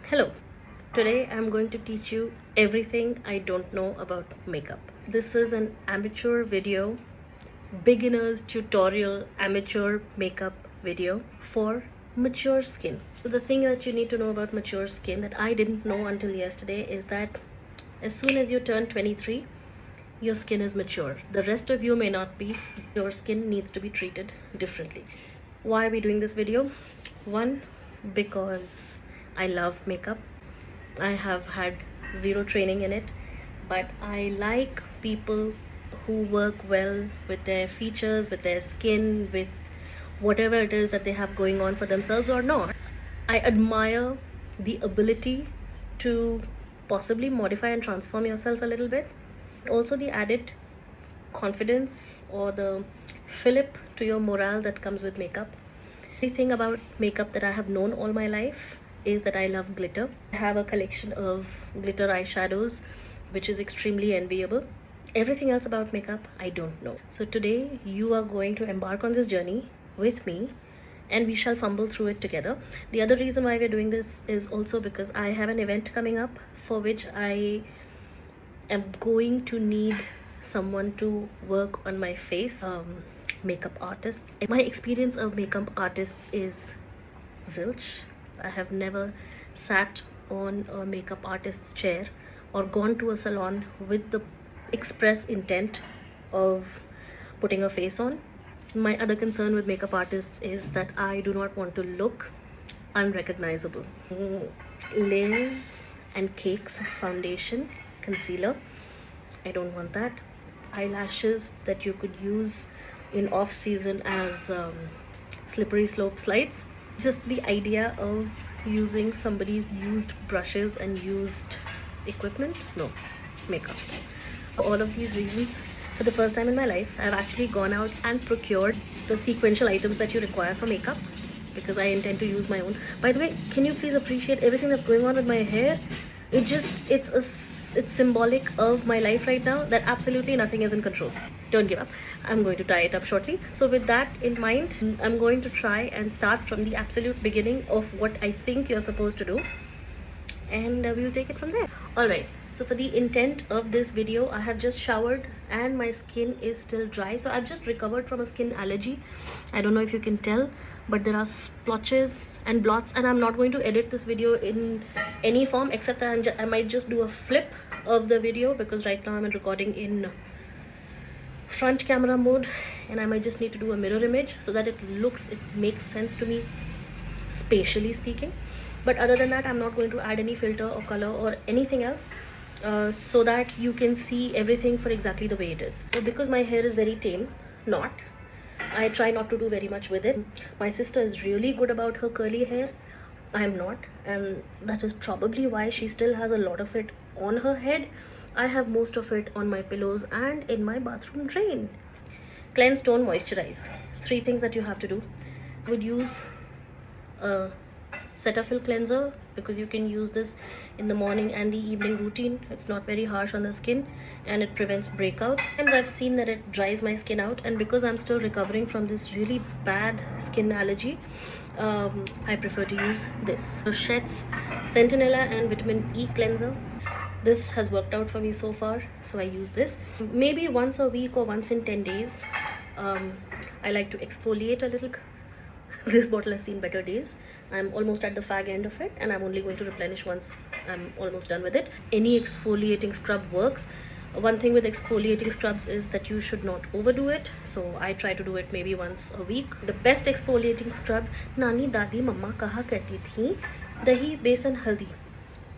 Hello, today I'm going to teach you everything I don't know about makeup. This is an amateur video, beginner's tutorial amateur makeup video for mature skin. So the thing that you need to know about mature skin that I didn't know until yesterday is that as soon as you turn 23, your skin is mature. The rest of you may not be. Your skin needs to be treated differently. Why are we doing this video? One, because I love makeup. I have had zero training in it, but I like people who work well with their features, with their skin, with whatever it is that they have going on for themselves or not. I admire the ability to possibly modify and transform yourself a little bit. Also the added confidence or the fillip to your morale that comes with makeup. The thing about makeup that I have known all my life is that I love glitter. I have a collection of glitter eyeshadows, which is extremely enviable. Everything else about makeup, I don't know. So today you are going to embark on this journey with me and we shall fumble through it together. The other reason why we're doing this is also because I have an event coming up for which I am going to need someone to work on my face. Makeup artists. My experience of makeup artists is zilch. I have never sat on a makeup artist's chair or gone to a salon with the express intent of putting a face on. My other concern with makeup artists is that I do not want to look unrecognizable. Layers and cakes of foundation, concealer, I don't want that. Eyelashes that you could use in off season as slippery slope slides. Just the idea of using somebody's used brushes and used equipment, no. Makeup. For all of these reasons, for the first time in my life, I've actually gone out and procured the sequential items that you require for makeup because I intend to use my own. By the way, can you please appreciate everything that's going on with my hair? It's symbolic of my life right now that absolutely nothing is in control. Don't give up. I'm going to tie it up shortly. So with that in mind, I'm going to try and start from the absolute beginning of what I think you're supposed to do, and we'll take it from there. Alright, so for the intent of this video, I have just showered and my skin is still dry. So I've just recovered from a skin allergy. I don't know if you can tell, but there are splotches and blots, and I'm not going to edit this video in any form except that I might just do a flip of the video because right now I'm recording in front camera mode and I might just need to do a mirror image so that it makes sense to me spatially speaking. But other than that, I'm not going to add any filter or color or anything else so that you can see everything for exactly the way it is. So because my hair is very tame, I try not to do very much with it. My sister is really good about her curly hair. I'm not, and that is probably why she still has a lot of it on her head. I have most of it on my pillows and in my bathroom drain. Cleanse, tone, moisturize. 3 things that you have to do. I would use a Cetaphil cleanser because you can use this in the morning and the evening routine. It's not very harsh on the skin and it prevents breakouts. And I've seen that it dries my skin out, and because I'm still recovering from this really bad skin allergy, I prefer to use this. The Shet's Centinella and Vitamin E cleanser. This has worked out for me so far, so I use this maybe once a week or once in 10 days. I like to exfoliate a little. This bottle has seen better days. I'm almost at the fag end of it and I'm only going to replenish once I'm almost done with it. Any exfoliating scrub works. One thing with exfoliating scrubs is that you should not overdo it, so I try to do it maybe once a week. The best exfoliating scrub, Nani Dadi Mama kaha karti thi, dahi, besan, haldi,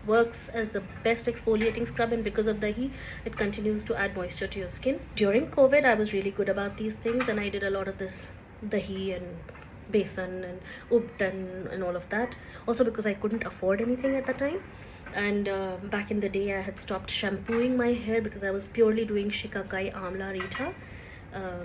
works as the best exfoliating scrub, and because of dahi, it continues to add moisture to your skin. During COVID, I was really good about these things and I did a lot of this dahi and besan and ubtan and all of that, also because I couldn't afford anything at the time. And back in the day, I had stopped shampooing my hair because I was purely doing shikakai, amla, rita.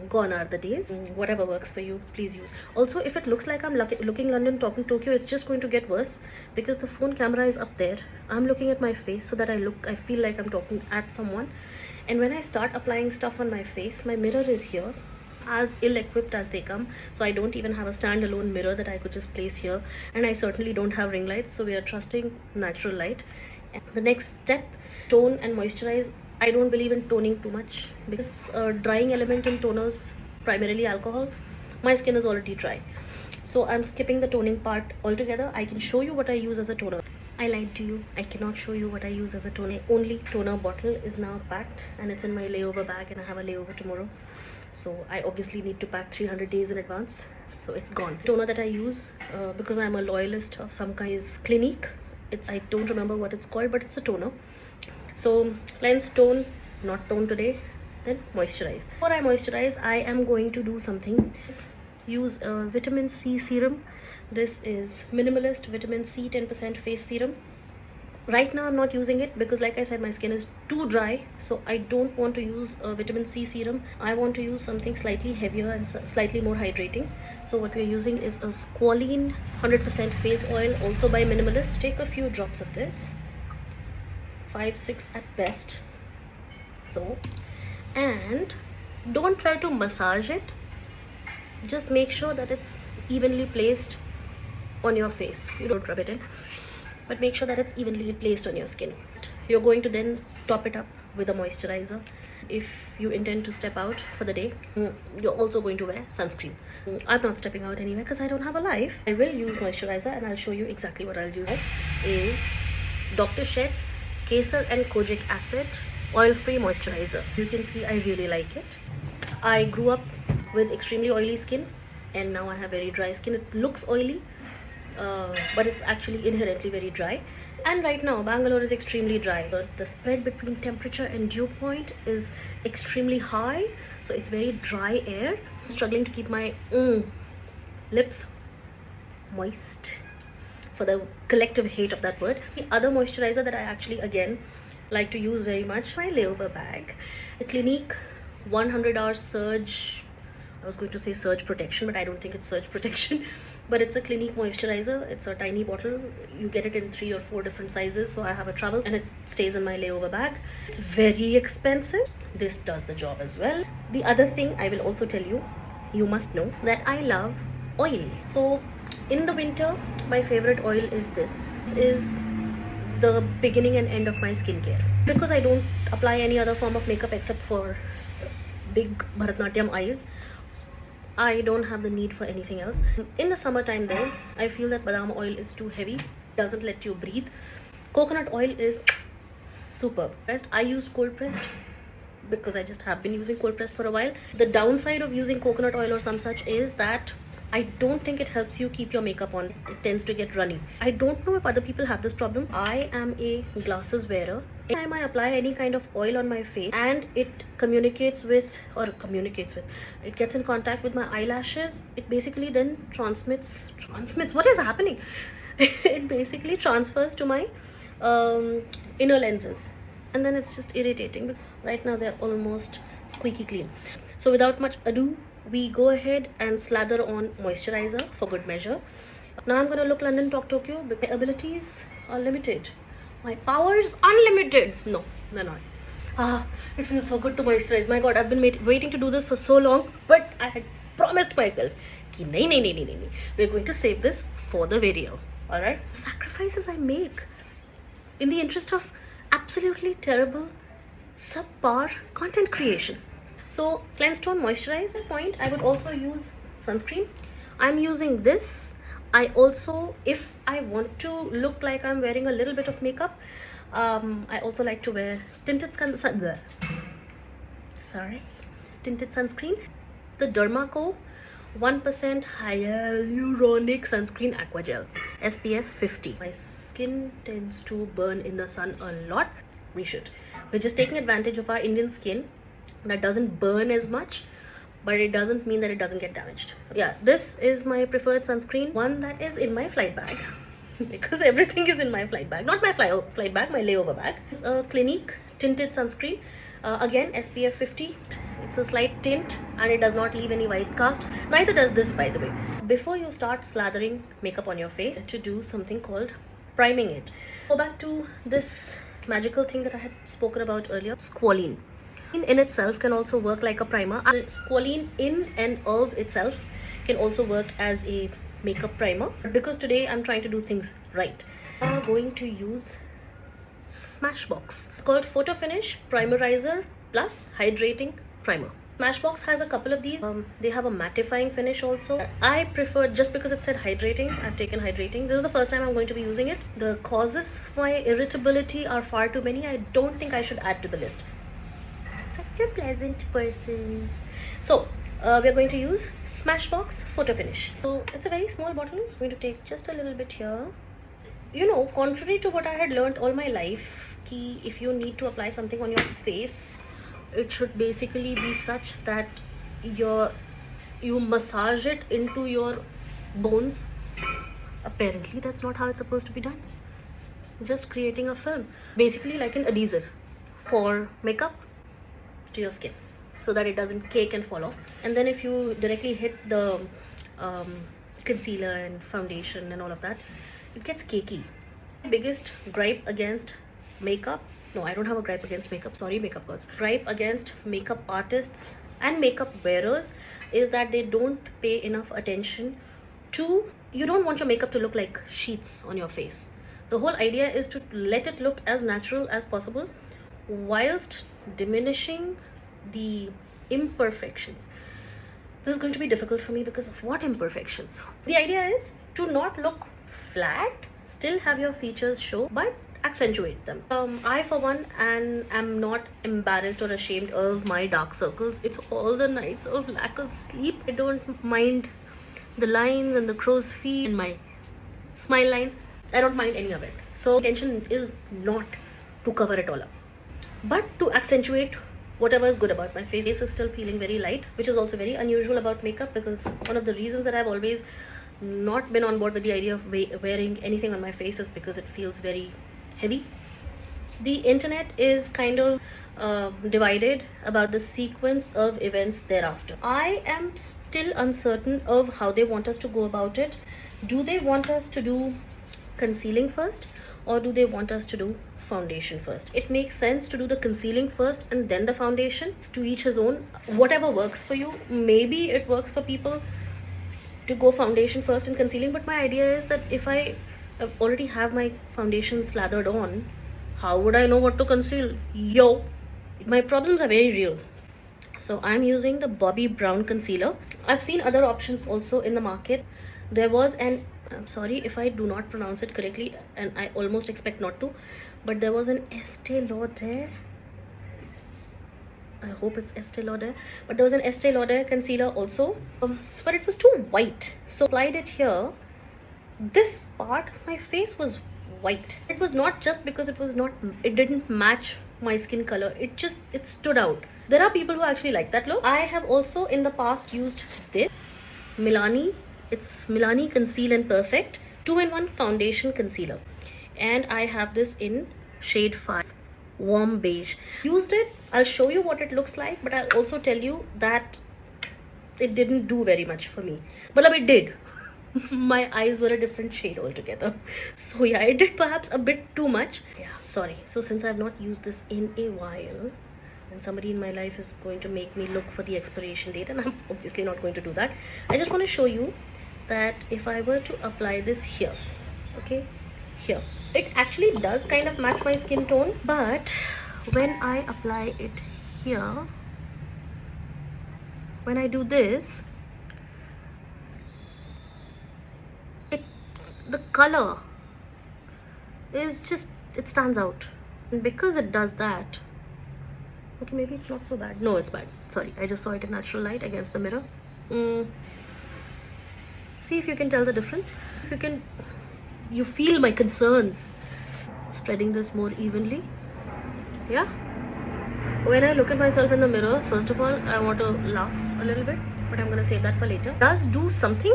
Gone are the days. Whatever works for you, please use. Also, if it looks like I'm looking London, talking Tokyo, it's just going to get worse because the phone camera is up there. I'm looking at my face so that I feel like I'm talking at someone. And when I start applying stuff on my face, my mirror is here as ill-equipped as they come. So I don't even have a standalone mirror that I could just place here, and I certainly don't have ring lights, so we are trusting natural light. And the next step, tone and moisturize. I don't believe in toning too much because drying element in toners, primarily alcohol. My skin is already dry, so I'm skipping the toning part altogether. I can show you what I use as a toner. I lied to you. I cannot show you what I use as a toner. Only toner bottle is now packed, and it's in my layover bag, and I have a layover tomorrow, so I obviously need to pack 300 days in advance, so it's gone. Toner that I use because I'm a loyalist of some kind is Clinique. I don't remember what it's called, but it's a toner. So cleanse, tone, not tone today, then moisturize. Before I moisturize, I am going to do something. Use a vitamin C serum. This is Minimalist Vitamin C 10% face serum. Right now I'm not using it because, like I said, my skin is too dry, so I don't want to use a vitamin C serum. I want to use something slightly heavier and slightly more hydrating. So what we're using is a squalene 100% face oil, also by Minimalist. Take a few drops of this, 5-6 at best. So, and don't try to massage it. Just make sure that it's evenly placed on your face. You don't rub it in, but make sure that it's evenly placed on your skin. You're going to then top it up with a moisturizer. If you intend to step out for the day, you're also going to wear sunscreen. I'm not stepping out anywhere because I don't have a life. I will use moisturizer, and I'll show you exactly what I'll use. Is Dr. Sheth's Kesar and Kojic Acid oil-free moisturizer. You can see I really like it. I grew up with extremely oily skin, and now I have very dry skin. It looks oily, but it's actually inherently very dry. And right now Bangalore is extremely dry. The spread between temperature and dew point is extremely high, so it's very dry air. I'm struggling to keep my lips moist, for the collective hate of that word. The other moisturizer that I actually again like to use very much, my layover bag, the Clinique 100-hour surge. I was going to say surge protection, but I don't think it's surge protection. But it's a Clinique moisturizer. It's a tiny bottle. You get it in 3 or 4 different sizes. So I have a travel, and it stays in my layover bag. It's very expensive. This does the job as well. The other thing I will also tell you, you must know that I love oil. So in the winter, my favorite oil is this. This is the beginning and end of my skincare, because I don't apply any other form of makeup except for big Bharatanatyam eyes. I don't have the need for anything else. In the summertime though, I feel that badam oil is too heavy, doesn't let you breathe. Coconut oil is superb. I use cold pressed because I just have been using cold pressed for a while. The downside of using coconut oil or some such is that I don't think it helps you keep your makeup on. It tends to get runny. I don't know if other people have this problem. I am a glasses wearer. Anytime I apply any kind of oil on my face and it it gets in contact with my eyelashes, it basically then transmits, what is happening? It basically transfers to my inner lenses, and then it's just irritating. Right now they're almost squeaky clean. So without much ado, we go ahead and slather on moisturizer for good measure. Now I'm gonna look London Talk Tokyo because my abilities are limited. My powers unlimited. No, they're not. It feels so good to moisturize. My god, I've been waiting to do this for so long, but I had promised myself ki nahi, we're going to save this for the video. Alright? Sacrifices I make in the interest of absolutely terrible, subpar content creation. So cleanse, tone, moisturize. At this point, I would also use sunscreen. I'm using this. I also, if I want to look like I'm wearing a little bit of makeup, I also like to wear tinted sunscreen. The Dermaco 1% hyaluronic sunscreen aqua gel, SPF 50. My skin tends to burn in the sun a lot. We're just taking advantage of our Indian skin that doesn't burn as much, but it doesn't mean that it doesn't get damaged. Yeah, this is my preferred sunscreen, one that is in my flight bag because everything is in my flight bag. Not my flight bag, my layover bag. It's a Clinique tinted sunscreen, again SPF 50. It's a slight tint and it does not leave any white cast. Neither does this, by the way. Before you start slathering makeup on your face, to do something called priming it. Go back to this magical thing that I had spoken about earlier, squalene. in itself can also work like a primer. Squalene in and of itself can also work as a makeup primer. But because today I'm trying to do things right, I'm going to use Smashbox. It's called Photo Finish Primerizer Plus Hydrating Primer. Smashbox has a couple of these. They have a mattifying finish also. I prefer, just because it said hydrating, I've taken hydrating. This is the first time I'm going to be using it. The causes for my irritability are far too many. I don't think I should add to the list. Such a pleasant person. So we're going to use Smashbox Photo Finish. So it's a very small bottle. I'm going to take just a little bit here. You know, contrary to what I had learned all my life, if you need to apply something on your face, it should basically be such that you massage it into your bones. Apparently that's not how it's supposed to be done. Just creating a film, basically like an adhesive for makeup to your skin, so that it doesn't cake and fall off. And then if you directly hit the concealer and foundation and all of that, it gets cakey. Biggest gripe against makeup, no, I don't have a gripe against makeup, sorry makeup gods. Gripe against makeup artists and makeup wearers is that they don't pay enough attention to, you don't want your makeup to look like sheets on your face. The whole idea is to let it look as natural as possible whilst diminishing the imperfections. This is going to be difficult for me because of what imperfections? The idea is to not look flat, still have your features show, but accentuate them. I for one am not embarrassed or ashamed of my dark circles. It's all the nights of lack of sleep. I don't mind the lines and the crow's feet and my smile lines. I don't mind any of it. So intention is not to cover it all up, but to accentuate whatever is good about my face. Face is still feeling very light, which is also very unusual about makeup, because one of the reasons that I've always not been on board with the idea of wearing anything on my face is because it feels very heavy. The internet is kind of divided about the sequence of events thereafter. I am still uncertain of how they want us to go about it. Do they want us to do concealing first, or do they want us to do foundation first? It makes sense to do the concealing first and then the foundation. To each his own. Whatever works for you. Maybe it works for people to go foundation first and concealing, but my idea is that if I already have my foundation slathered on, how would I know what to conceal? Yo, my problems are very real. So I'm using the Bobbi Brown concealer. I've seen other options also in the market. There was an, I'm sorry if I do not pronounce it correctly, and I almost expect not to, but there was an Estee Lauder, I hope it's Estee Lauder, but there was an Estee Lauder concealer also, but it was too white. So applied it here. This part of my face was white. It was not just because it didn't match my skin color. It stood out. There are people who actually like that look. I have also in the past used this Milani. It's Milani Conceal and Perfect 2-in-1 foundation concealer, and I have this in shade 5, warm beige. Used it. I'll show you what it looks like, but I'll also tell you that it didn't do very much for me. But it did. My eyes were a different shade altogether. So yeah, it did perhaps a bit too much. Yeah, sorry. So since I've not used this in a while, and somebody in my life is going to make me look for the expiration date, and I'm obviously not going to do that, I just want to show you that if I were to apply this here, okay, here, it actually does kind of match my skin tone, but when I apply it here, when I do this, the color is just, it stands out. And because it does that, okay, maybe it's not so bad. No, it's bad. Sorry, I just saw it in natural light against the mirror. See if you can tell the difference. If you feel my concerns. Spreading this more evenly. Yeah. When I look at myself in the mirror, first of all, I want to laugh a little bit, but I'm gonna save that for later. It does do something.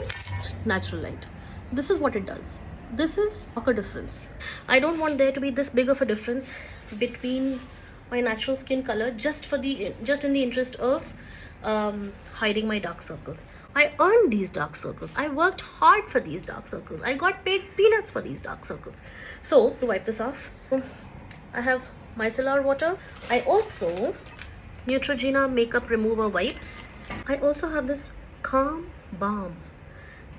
Natural light. This is what it does. This is a difference. I don't want there to be this big of a difference between my natural skin color just in the interest of hiding my dark circles. I earned these dark circles. I worked hard for these dark circles. I got paid peanuts for these dark circles. So to wipe this off, I have micellar water. I also Neutrogena makeup remover wipes. I also have this Calm Balm.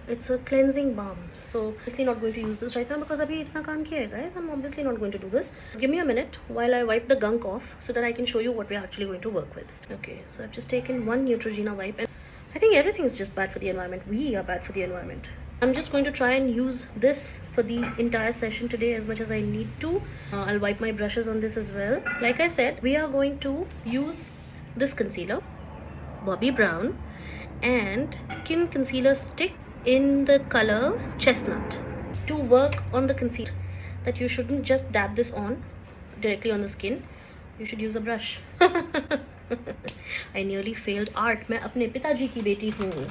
It's a cleansing balm. So obviously not going to use this right now because abhi itna kaam kiya hai guys. I'm obviously not going to do this. Give me a minute while I wipe the gunk off so that I can show you what we're actually going to work with. Okay, so I've just taken one Neutrogena wipe, and I think everything is just bad for the environment. We are bad for the environment. I'm just going to try and use this for the entire session today as much as I need to. I'll wipe my brushes on this as well. Like I said, we are going to use this concealer, Bobbi Brown, and Skin Concealer Stick in the color Chestnut. To work on the concealer, that you shouldn't just dab this on directly on the skin. You should use a brush. I nearly failed art. मैं अपने पिताजी की बेटी हूँ.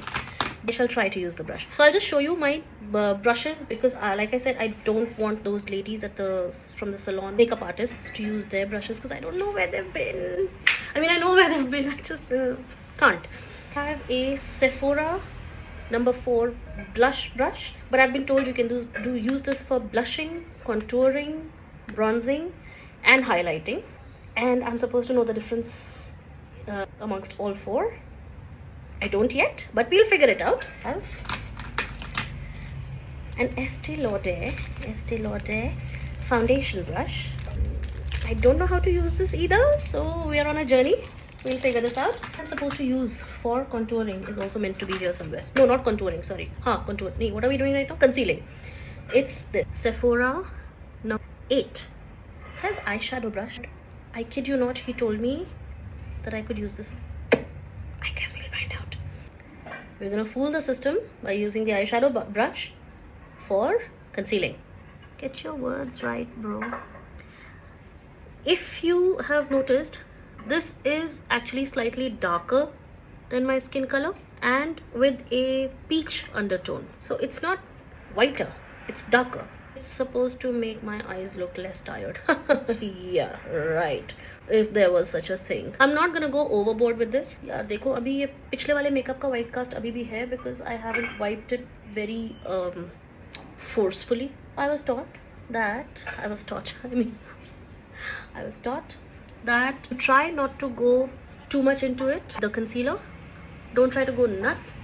I shall try to use the brush. So I'll just show you my brushes because like I said, I don't want those ladies from the salon, makeup artists, to use their brushes because I don't know where they've been. I mean, I know where they've been, I just can't. I have a Sephora number 4 blush brush, but I've been told you can use this for blushing, contouring, bronzing and highlighting, and I'm supposed to know the difference amongst all 4. I don't yet, but we'll figure it out. I have an Estee Lauder foundation brush. I don't know how to use this either, so we are on a journey. We'll figure this out. I'm supposed to use for contouring is also meant to be here somewhere. No, not contouring, sorry. Contour. Nee, what are we doing right now? Concealing. It's this Sephora number 8. It says eyeshadow brush. I kid you not, he told me that I could use this. I guess we'll find out. We're gonna fool the system by using the eyeshadow brush for concealing. Get your words right, bro. If you have noticed, this is actually slightly darker than my skin color and with a peach undertone. So it's not whiter, it's darker. It's supposed to make my eyes look less tired. Yeah, right. If there was such a thing. I'm not gonna go overboard with this. Yeah, देखो अभी ये पिछले वाले makeup का white cast अभी भी है because I haven't wiped it very forcefully. I was taught that try not to go too much into it. The concealer, don't try to go nuts.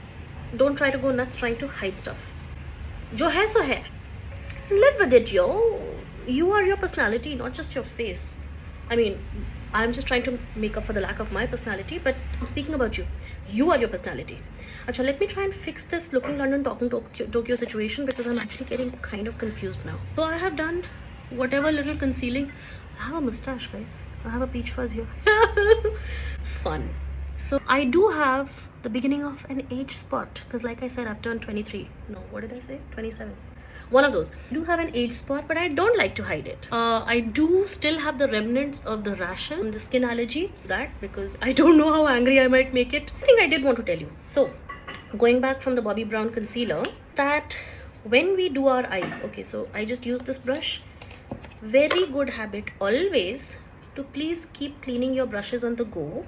Don't try to go nuts trying to hide stuff. Jo hai so hai. Live with it, yo. You are your personality, not just your face. I mean, I'm just trying to make up for the lack of my personality, but I'm speaking about you. You are your personality. Acha, let me try and fix this looking London, talking Tokyo situation because I'm actually getting kind of confused now. So I have done whatever little concealing. I have a mustache, guys. I have a peach fuzz here. Fun. So I do have the beginning of an age spot because like I said, I've turned 23. No, what did I say? 27. One of those. I do have an age spot, but I don't like to hide it. I do still have the remnants of the rashes and the skin allergy, because I don't know how angry I might make it. I think I did want to tell you. So going back from the Bobbi Brown concealer, that when we do our eyes, okay, so I just use this brush. Very good habit always to please keep cleaning your brushes on the go.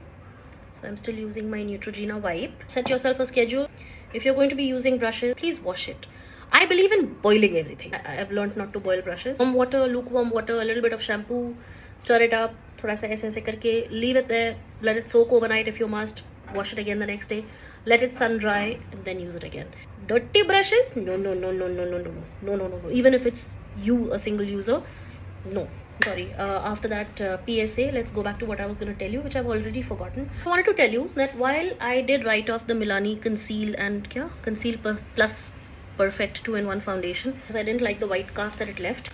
So I'm still using my Neutrogena wipe. Set yourself a schedule. If you're going to be using brushes, please wash it. I believe in boiling everything. I've learned not to boil brushes. Warm water, lukewarm water, a little bit of shampoo, stir it up, thoda sa aise karke, leave it there, let it soak overnight if you must, wash it again the next day, let it sun dry, and then use it again. Dirty brushes? No. Even if it's you, a single user, no. Sorry. After that PSA, let's go back to what I was going to tell you, which I've already forgotten. I wanted to tell you that while I did write off the Milani Conceal and Conceal Plus Perfect 2-in-1 foundation because I didn't like the white cast that it left.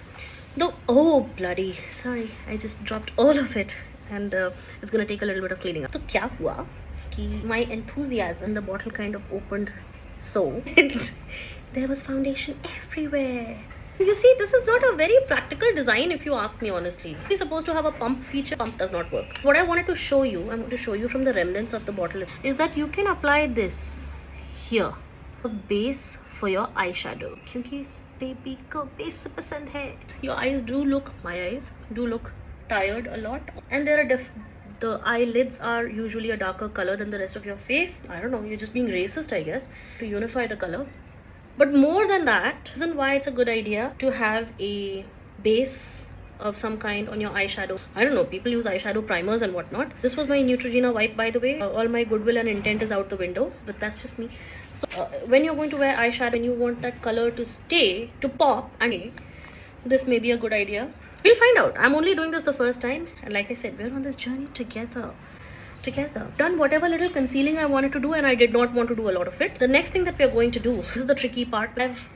Though, oh bloody, sorry, I just dropped all of it and it's gonna take a little bit of cleaning up. So kya hua ki my enthusiasm, the bottle kind of opened so and there was foundation everywhere. You see, this is not a very practical design if you ask me honestly. It's supposed to have a pump feature. Pump does not work. What I wanted to show you, I'm going to show you from the remnants of the bottle, is that you can apply this here. A base for your eyeshadow. Kyunki baby ko base pasand hai. Your eyes do look, my eyes do look tired a lot, and there are the eyelids are usually a darker color than the rest of your face. I don't know, you're just being racist, I guess, to unify the color. But more than that, reason why it's a good idea to have a base of some kind on your eyeshadow. I don't know, people use eyeshadow primers and whatnot. This was my Neutrogena wipe, by the way. All my goodwill and intent is out the window, but that's just me. So when you're going to wear eyeshadow and you want that color to stay, to pop, and this may be a good idea. We'll find out. I'm only doing this the first time, and like I said, we're on this journey together. Done whatever little concealing I wanted to do, and I did not want to do a lot of it. The next thing that we're going to do, this is the tricky part. I've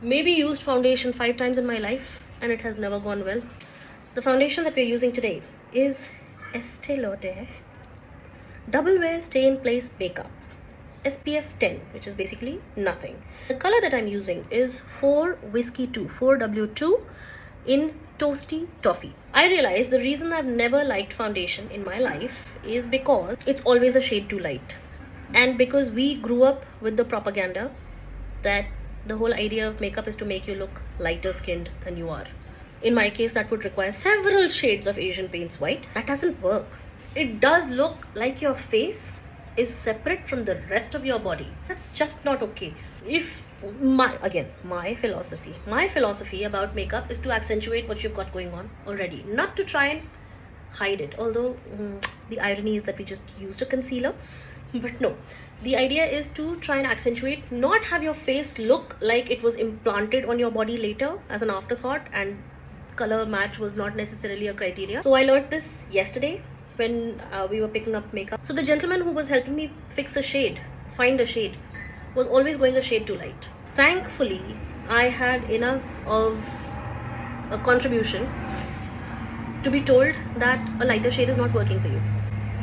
maybe used foundation 5 times in my life and it has never gone well. The foundation that we're using today is Estee Lauder Double Wear Stay in Place Makeup SPF 10, which is basically nothing. The color that I'm using is 4W2 in Toasty Toffee. I realized the reason I've never liked foundation in my life is because it's always a shade too light, and because we grew up with the propaganda that the whole idea of makeup is to make you look lighter skinned than you are. In my case, that would require several shades of Asian paints white. That doesn't work. It does look like your face is separate from the rest of your body. That's just not okay. If my philosophy about makeup is to accentuate what you've got going on already, not to try and hide it. Although the irony is that we just used a concealer, but no, the idea is to try and accentuate, not have your face look like it was implanted on your body later as an afterthought, and color match was not necessarily a criteria. So I learned this yesterday when we were picking up makeup. So the gentleman who was helping me find a shade, was always going a shade too light. Thankfully, I had enough of a contribution to be told that a lighter shade is not working for you.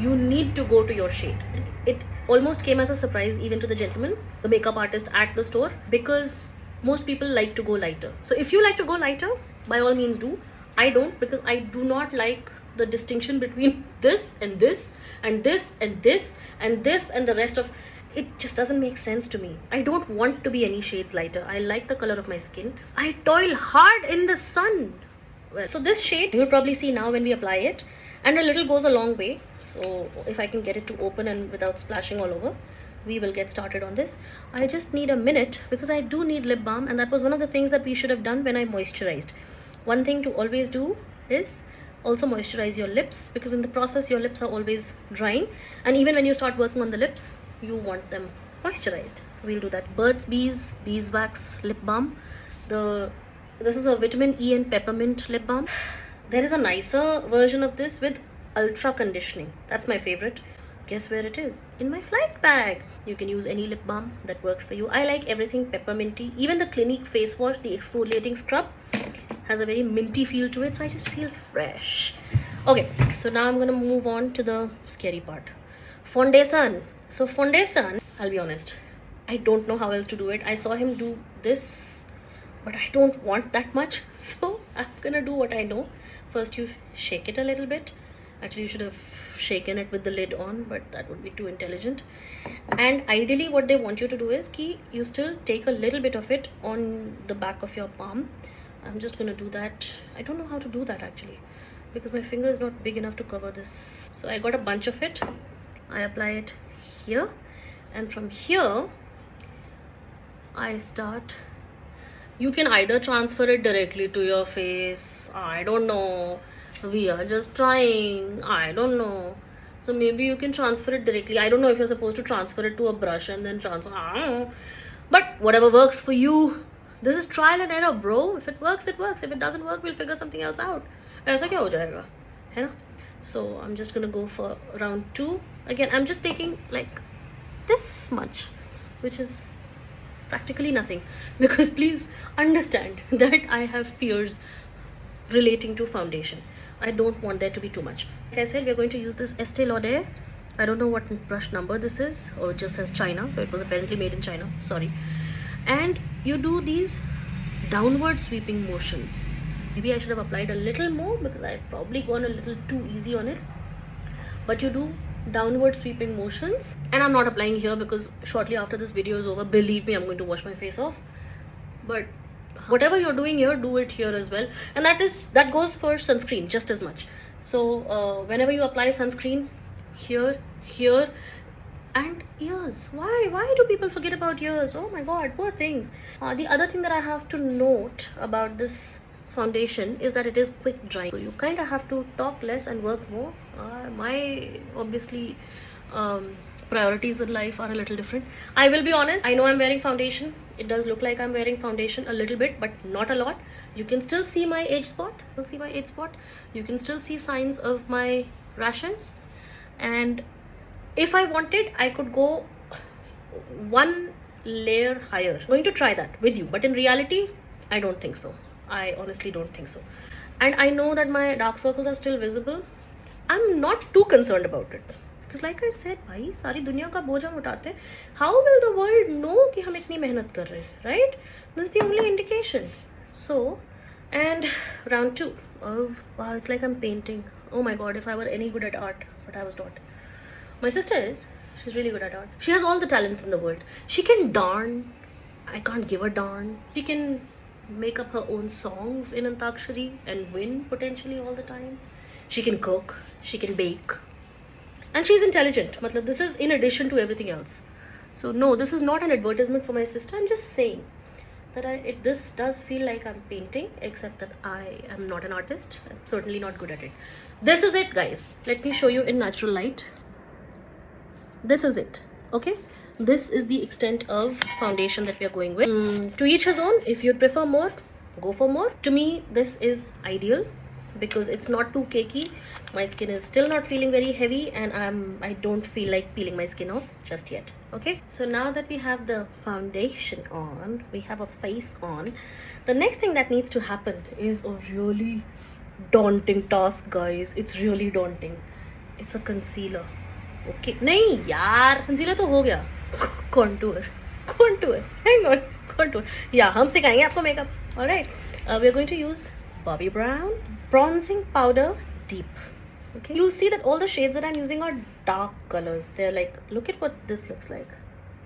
You need to go to your shade. It almost came as a surprise even to the gentleman, the makeup artist at the store, because most people like to go lighter. So if you like to go lighter, by all means do. I don't, because I do not like the distinction between this and this and this and this and this and the rest of it. Just doesn't make sense to me. I don't want to be any shades lighter. I like the color of my skin. I toil hard in the sun. So this shade you'll probably see now when we apply it, and a little goes a long way. So if I can get it to open and without splashing all over, we will get started on this. I just need a minute because I do need lip balm, and that was one of the things that we should have done when I moisturized. One thing to always do is also moisturize your lips, because in the process your lips are always drying, and even when you start working on the lips, you want them moisturized. So we'll do that. Burt's Bees Beeswax lip balm. This is a vitamin E and peppermint lip balm. There is a nicer version of this with ultra conditioning. That's my favorite. Guess where it is? In my flight bag. You can use any lip balm that works for you. I like everything pepperminty. Even the Clinique face wash, the exfoliating scrub, has a very minty feel to it, so I just feel fresh. Okay, so now I'm gonna move on to the scary part. Foundation. So foundation, I'll be honest, I don't know how else to do it. I saw him do this, but I don't want that much, so I'm gonna do what I know. First, you shake it a little bit. Actually, you should have shaken it with the lid on, but that would be too intelligent. And ideally what they want you to do is you still take a little bit of it on the back of your palm. I'm just gonna do that. I don't know how to do that actually, because my finger is not big enough to cover this. So I got a bunch of it. I apply it here, and from here I start. You can either transfer it directly to your face. I don't know. We are just trying. I don't know. So maybe you can transfer it directly. I don't know if you're supposed to transfer it to a brush and then transfer. I don't know. But whatever works for you. This is trial and error, bro. If it works, it works. If it doesn't work, we'll figure something else out. ऐसा क्या हो जाएगा, है ना? So I'm just gonna go for round 2. Again, I'm just taking like this much, which is practically nothing, because please understand that I have fears relating to foundation. I don't want there to be too much. Like I said, we're going to use this Estee Lauder. I don't know what brush number this is, or it just says China, so it was apparently made in China. Sorry. And you do these downward sweeping motions. Maybe I should have applied a little more because I've probably gone a little too easy on it. But you do downward sweeping motions, and I'm not applying here because shortly after this video is over, believe me, I'm going to wash my face off. But whatever you're doing here, do it here as well, and that goes for sunscreen just as much. So whenever you apply sunscreen, here, and ears. Why do people forget about ears? Oh my god, poor things. The other thing that I have to note about this foundation is that it is quick drying, so you kind of have to talk less and work more. My obviously priorities in life are a little different. I will be honest, I know I'm wearing foundation. It does look like I'm wearing foundation a little bit, but not a lot. You can still see my age spot. You can still see signs of my rashes, and if I wanted, I could go one layer higher. I'm going to try that with you, but in reality, I don't think so. I honestly don't think so. And I know that my dark circles are still visible. I'm not too concerned about it. Because like I said, भाई सारी दुनिया का बोझ हम उठाते हैं. How will the world know कि हम इतनी मेहनत कर रहे हैं, right? This is the only indication. So, and round 2 of, wow, it's like I'm painting. Oh my god, if I were any good at art, but I was not. My sister is. She's really good at art. She has all the talents in the world. She can darn. I can't give a darn. She can make up her own songs in Antakshari and win potentially all the time. She can cook. She can bake. And she's intelligent. Matlab, this is in addition to everything else. So no, this is not an advertisement for my sister. I'm just saying that this does feel like I'm painting, except that I am not an artist. I'm certainly not good at it. This is it, guys. Let me show you in natural light. This is it. Okay, this is the extent of foundation that we are going with. To each his own. If you'd prefer more, go for more. To me, this is ideal because it's not too cakey. My skin is still not feeling very heavy, and I don't feel like peeling my skin off just yet. Okay, so now that we have the foundation on, we have a face on, the next thing that needs to happen is a really daunting task, guys. It's really daunting. It's a concealer. Okay नहीं यार, concealer तो हो गया. Contour hang on. Contour या हम सिखाएंगे आपको makeup. Alright, we are going to use Bobbi Brown bronzing powder deep. Okay, you'll see that all the shades that I'm using are dark colors. They're like, look at what this looks like.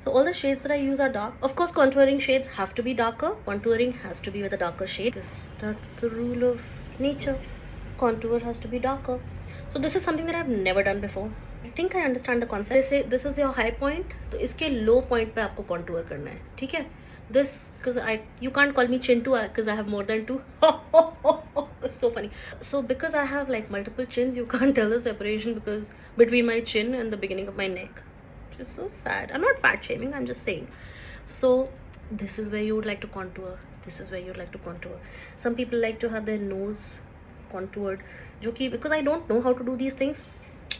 So all the shades that I use are dark. Of course, contouring shades have to be darker. Contouring has to be with a darker shade because that's the rule of nature. Contour has to be darker. So this is something that I've never done before. I think I understand the concept. They say this is your high point, तो इसके low point पे आपको contour करना है, ठीक है? This, because you can't call me Chintu because I have more than 2. It's so funny. So because I have like multiple chins, you can't tell the separation because between my chin and the beginning of my neck, which is so sad. I'm not fat shaming, I'm just saying. So this is where you would like to contour. This is where you'd like to contour. Some people like to have their nose contoured, because I don't know how to do these things.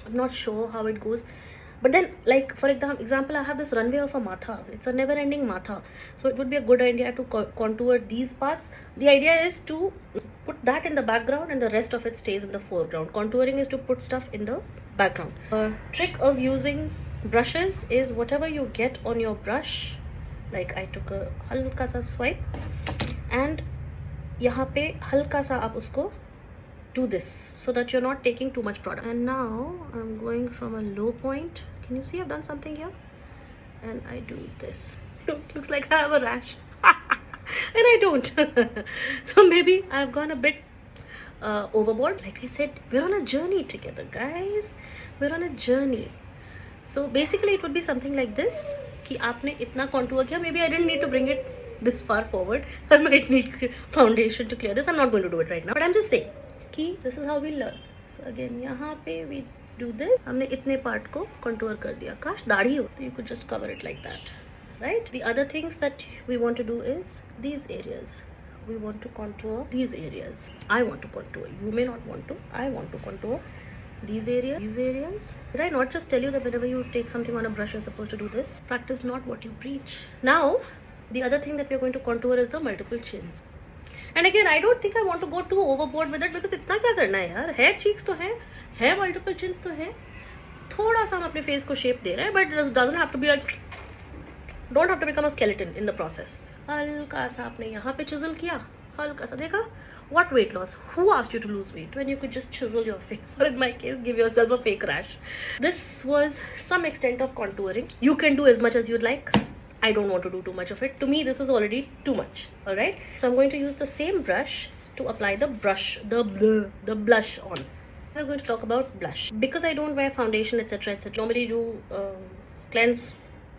I'm not sure how it goes. But then, like for example, I have this runway of a matha. It's a never-ending matha. So it would be a good idea to contour these parts. The idea is to put that in the background and the rest of it stays in the foreground. Contouring is to put stuff in the background. Trick of using brushes is whatever you get on your brush. Like I took a halka sa swipe and यहाँ पे हल्का सा आप उसको do this so that you're not taking too much product. And now I'm going from a low point. Can you see I've done something here? And I do this. Looks like I have a rash. And I don't. So maybe I've gone a bit overboard. Like I said, we're on a journey together, guys. We're on a journey. So basically it would be something like this कि आपने इतना contour किया. Maybe I didn't need to bring it this far forward. I might need foundation to clear this. I'm not going to do it right now, but I'm just saying कि this is how we learn. So again, यहाँ पे we do this. हमने इतने part को contour कर दिया. काश दाढ़ी हो तो you could just cover it like that, right? The other things that we want to do is these areas. We want to contour these areas. I want to contour. You may not want to. I want to contour these areas. These areas. Did I not just tell you that whenever you take something on a brush, you're supposed to do this? Practice not what you preach. Now, the other thing that we're going to contour is the multiple chins. And again, I don't think I want to go too overboard with it because इतना क्या करना है यार? Hair cheeks तो है multiple chins तो है. थोड़ा सा हम अपने face को shape दे रहे हैं, but it doesn't have to be like, don't have to become a skeleton in the process. हल्का सा आपने यहाँ पे chisel किया, हल्का सा देखा. What weight loss? Who asked you to lose weight when you could just chisel your face? Or in my case, give yourself a fake rash. This was some extent of contouring. You can do as much as you'd like. I don't want to do too much of it. To me, this is already too much. Alright? So I'm going to use the same brush to apply the blush on. I'm going to talk about blush. Because I don't wear foundation, etc. Normally do cleanse,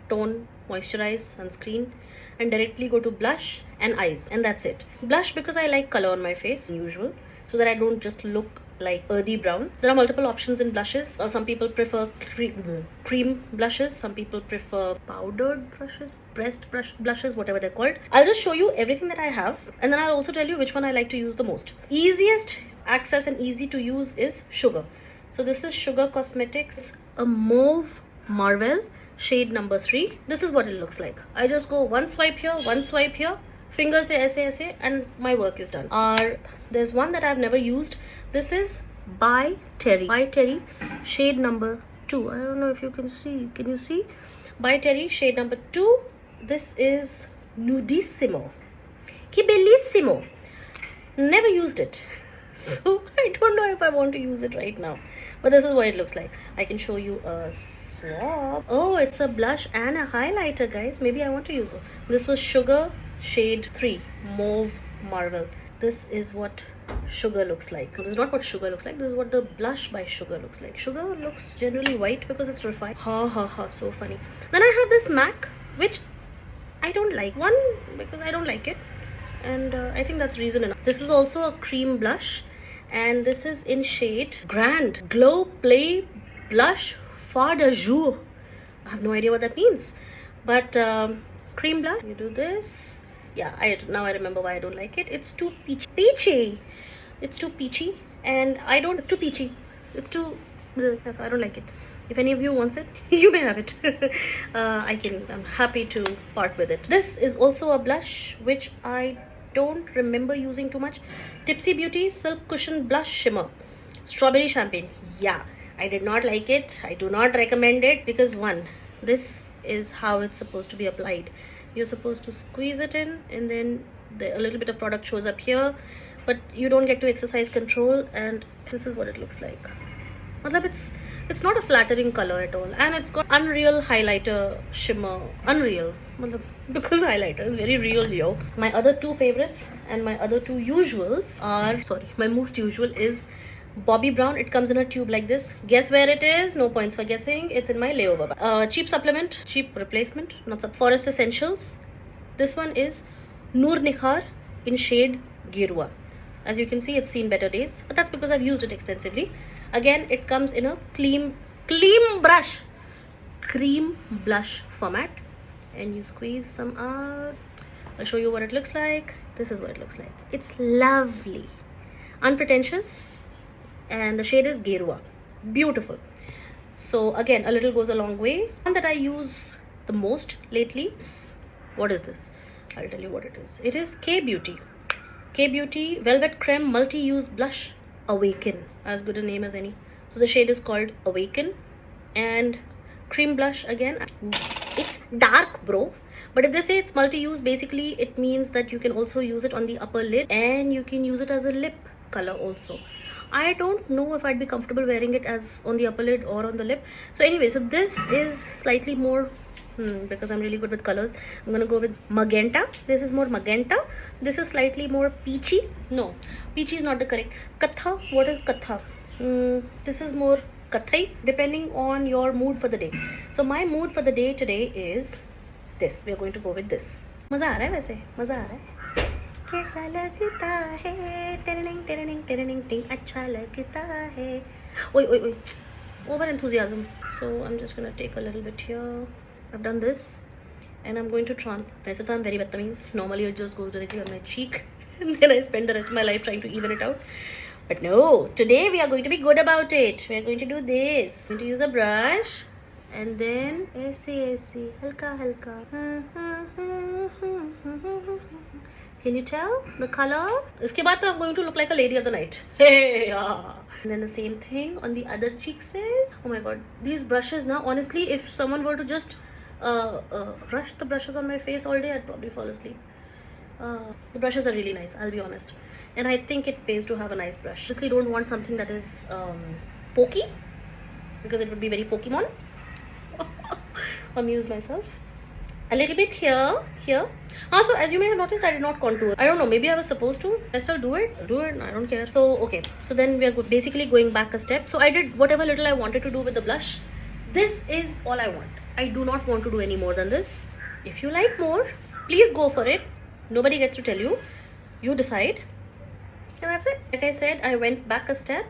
tone, moisturize, sunscreen, and directly go to blush and eyes, and that's it. Blush because I like color on my face usual, so that I don't just look like earthy brown. There are multiple options in blushes. Some people prefer cream blushes, some people prefer powdered brushes, pressed blushes, whatever they're called. I'll just show you everything that I have, and then I'll also tell you which one I like to use the most. Easiest access and easy to use is Sugar. So this is Sugar Cosmetics, a Mauve Marvel shade number 3. This is what it looks like. I just go one swipe here, one swipe here, fingers se aise, and my work is done. There's one that I've never used. This is by Terry shade number 2. I don't know if you can see. Can you see? By Terry shade number 2. This is Nudissimo. Que bellissimo. Never used it. So I don't know if I want to use it right now. But this is what it looks like. I can show you a swab. Oh, it's a blush and a highlighter, guys. Maybe I want to use it. This was Sugar shade 3, Mauve Marvel. This is what Sugar looks like. This is not what Sugar looks like. This is what the blush by Sugar looks like. Sugar looks generally white because it's refined. Ha ha ha, so funny. Then I have this MAC, which I don't like. One, because I don't like it, and I think that's reason enough. This is also a cream blush, and this is in shade Grand Glow Play Blush Fard de Jour. I have no idea what that means, but cream blush. You do this. Yeah, now I remember why I don't like it. It's too peachy. It's too peachy, and it's too peachy. It's too, so I don't like it. If any of you wants it, you may have it. I'm happy to part with it. This is also a blush which I don't remember using too much. Tipsy Beauty Silk Cushion Blush Shimmer, Strawberry Champagne. Yeah, I did not like it. I do not recommend it because one, this is how it's supposed to be applied. You're supposed to squeeze it in, and then a little bit of product shows up here, but you don't get to exercise control, and this is what it looks like. Matlab, it's not a flattering color at all, and it's got unreal highlighter shimmer. Unreal, matlab, because highlighter is very real, yo. My other two favorites and my other two usuals are, my most usual is Bobbi Brown. It comes in a tube like this. Guess where it is? No points for guessing. It's in my layover bag. Cheap supplement, cheap replacement, Forest Essentials. This one is Noor Nikhar in shade Gerua. As you can see, it's seen better days, but that's because I've used it extensively. Again, it comes in a cream blush format, and you squeeze some out. I'll show you what it looks like. This is what it looks like. It's lovely, unpretentious, and the shade is Gerua. Beautiful. So again, a little goes a long way. One that I use the most lately, what is this? I'll tell you what it is. It is K-Beauty Velvet Creme Multi-Use Blush Awaken. As good a name as any. So the shade is called Awaken, and cream blush again. It's dark, bro, but if they say it's multi-use, basically it means that you can also use it on the upper lid, and you can use it as a lip color also. I don't know if I'd be comfortable wearing it as on the upper lid or on the lip. So anyway, so this is slightly more because I'm really good with colors, I'm gonna go with magenta. This is more magenta. This is slightly more peachy. No, peachy is not the correct. Katha. What is katha? This is more kathai, depending on your mood for the day. So my mood for the day today is this. We are going to go with this. मजा आ रहा है वैसे, मजा आ रहा है. कैसा लगता है, टेरनिंग टेरनिंग टेरनिंग टिंग, अच्छा लगता है. Oi. Over enthusiasm. So I'm just gonna take a little bit here. I've done this, and I'm going to वैसे तो I'm very Vietnamese. Normally it just goes directly on my cheek, and then I spend the rest of my life trying to even it out. But no, today we are going to be good about it. We are going to do this. I'm going to use a brush, and then ऐसे halka. Can you tell the color? इसके बाद तो I'm going to look like a lady of the night. Hey, yeah. And then the same thing on the other cheek says. Oh my god, these brushes now, honestly, if someone were to just brush the brushes on my face all day, I'd probably fall asleep. The brushes are really nice, I'll be honest, and I think it pays to have a nice brush. Just don't want something that is pokey, because it would be very Pokemon. Amuse myself a little bit here. Also, as you may have noticed, I did not contour. I don't know, maybe I was supposed to. I still do it, I don't care. So okay, so then we are basically going back a step. So I did whatever little I wanted to do with the blush. This is all I want. I do not want to do any more than this. If you like more, please go for it. Nobody gets to tell you. You decide. And that's it. Like I said, I went back a step.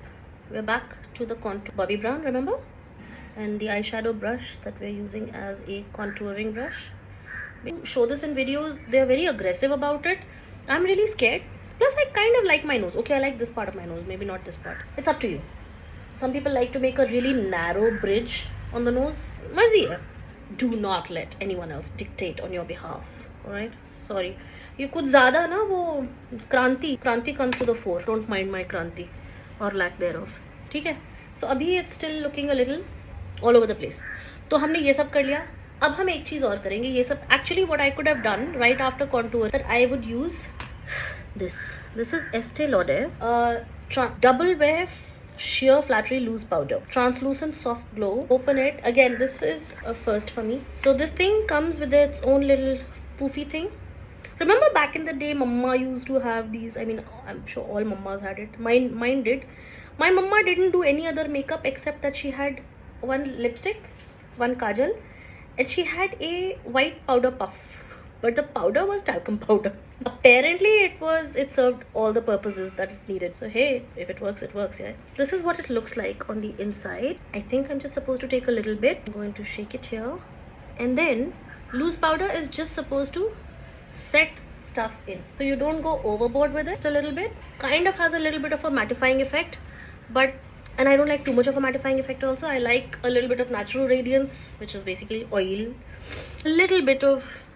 We're back to the contour Bobby Brown, remember? And the eyeshadow brush that we're using as a contouring brush. We show this in videos. They're very aggressive about it. I'm really scared. Plus, I kind of like my nose. Okay, I like this part of my nose. Maybe not this part. It's up to you. Some people like to make a really narrow bridge on the nose. Marzi hai. Do not let anyone else dictate on your behalf. Alright? Sorry. ये कुछ ज़्यादा ना वो क्रांति comes to the fore. Don't mind my क्रांति or lack thereof. ठीक है? So अभी it's still looking a little all over the place. तो हमने ये सब कर लिया. अब हम एक चीज़ और करेंगे. ये सब actually what I could have done right after contour that I would use this. This is Estee Lauder double wear sheer flattery loose powder, translucent soft glow. Open it. Again, this is a first for me. So this thing comes with its own little poofy thing. Remember back in the day, Mama used to have these. I mean, I'm sure all Mammas had it. Mine did. My Mama didn't do any other makeup except that she had one lipstick, one kajal, and she had a white powder puff. But the powder was talcum powder. Apparently, it served all the purposes that it needed. So hey, if it works, it works, yeah. This is what it looks like on the inside. I think I'm just supposed to take a little bit. I'm going to shake it here. And then, loose powder is just supposed to set stuff in. So you don't go overboard with it. Just a little bit. Kind of has a little bit of a mattifying effect. And I don't like too much of a mattifying effect also. I like a little bit of natural radiance, which is basically oil.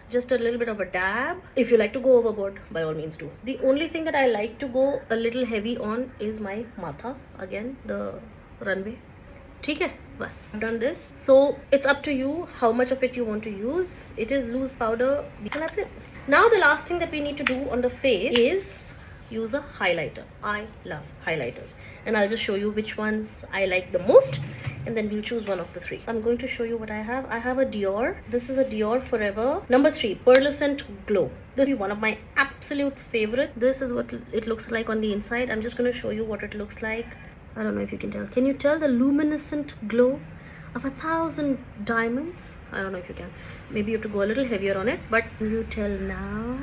Just a little bit of a dab. If you like to go overboard, by all means do. The only thing that I like to go a little heavy on is my matha. Again, the runway. ठीक है, बस. I've done this. So it's up to you how much of it you want to use. It is loose powder. And that's it. Now the last thing that we need to do on the face is use a highlighter. I love highlighters. And I'll just show you which ones I like the most. And then we'll choose one of the three. I'm going to show you what I have. I have a Dior. This is a Dior Forever number 3 Pearlescent Glow. This is one of my absolute favorite. This is what it looks like on the inside. I'm just going to show you what it looks like. I don't know if you can tell. Can you tell the luminescent glow of 1,000 diamonds? I don't know if you can. Maybe you have to go a little heavier on it. But you tell now.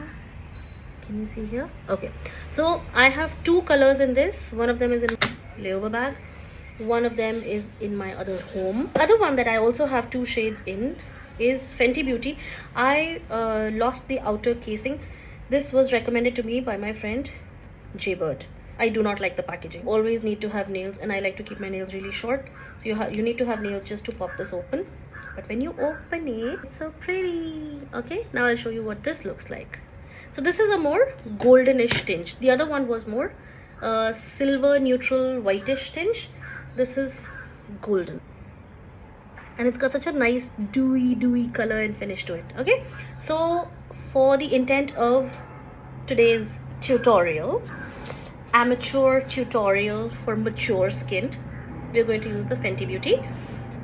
Can you see here? Okay. So I have 2 colors in this. One of them is in layover bag. One of them is in my other home. Other one that I also have 2 shades in is Fenty Beauty. I lost the outer casing. This was recommended to me by my friend Jaybird. I do not like the packaging. Always need to have nails, and I like to keep my nails really short. So you need to have nails just to pop this open. But when you open it, it's so pretty. Okay, now I'll show you what this looks like. So this is a more goldenish tinge. The other one was more silver neutral whitish tinge. This is golden, and it's got such a nice dewy color and finish to it. Okay, so for the intent of today's tutorial, amateur tutorial for mature skin, we're going to use the Fenty Beauty.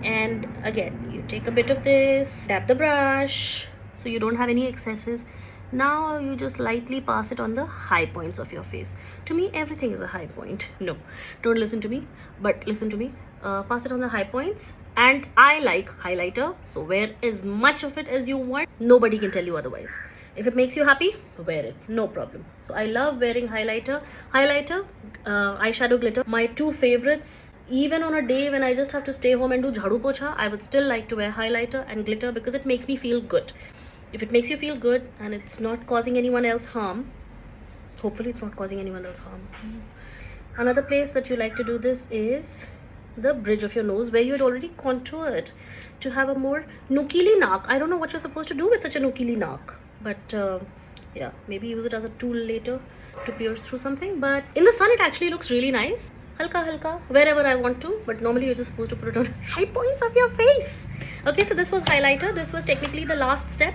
And again, you take a bit of this, tap the brush so you don't have any excesses. Now you just lightly pass it on the high points of your face. To me, everything is a high point. No, don't listen to me, but listen to me. Pass it on the high points. And I like highlighter, so wear as much of it as you want. Nobody can tell you otherwise. If it makes you happy, wear it, no problem. So I love wearing highlighter, eyeshadow glitter. My 2 favorites. Even on a day when I just have to stay home and do jhadu pocha, I would still like to wear highlighter and glitter because it makes me feel good. If it makes you feel good and it's not causing anyone else harm, hopefully it's not causing anyone else harm. Another place that you like to do this is the bridge of your nose, where you had already contoured to have a more nukili naak. I don't know what you're supposed to do with such a nukili naak, but yeah, maybe use it as a tool later to pierce through something. But in the sun, it actually looks really nice. Halka, wherever I want to, but normally you're just supposed to put it on high points of your face. Okay, so this was highlighter. This was technically the last step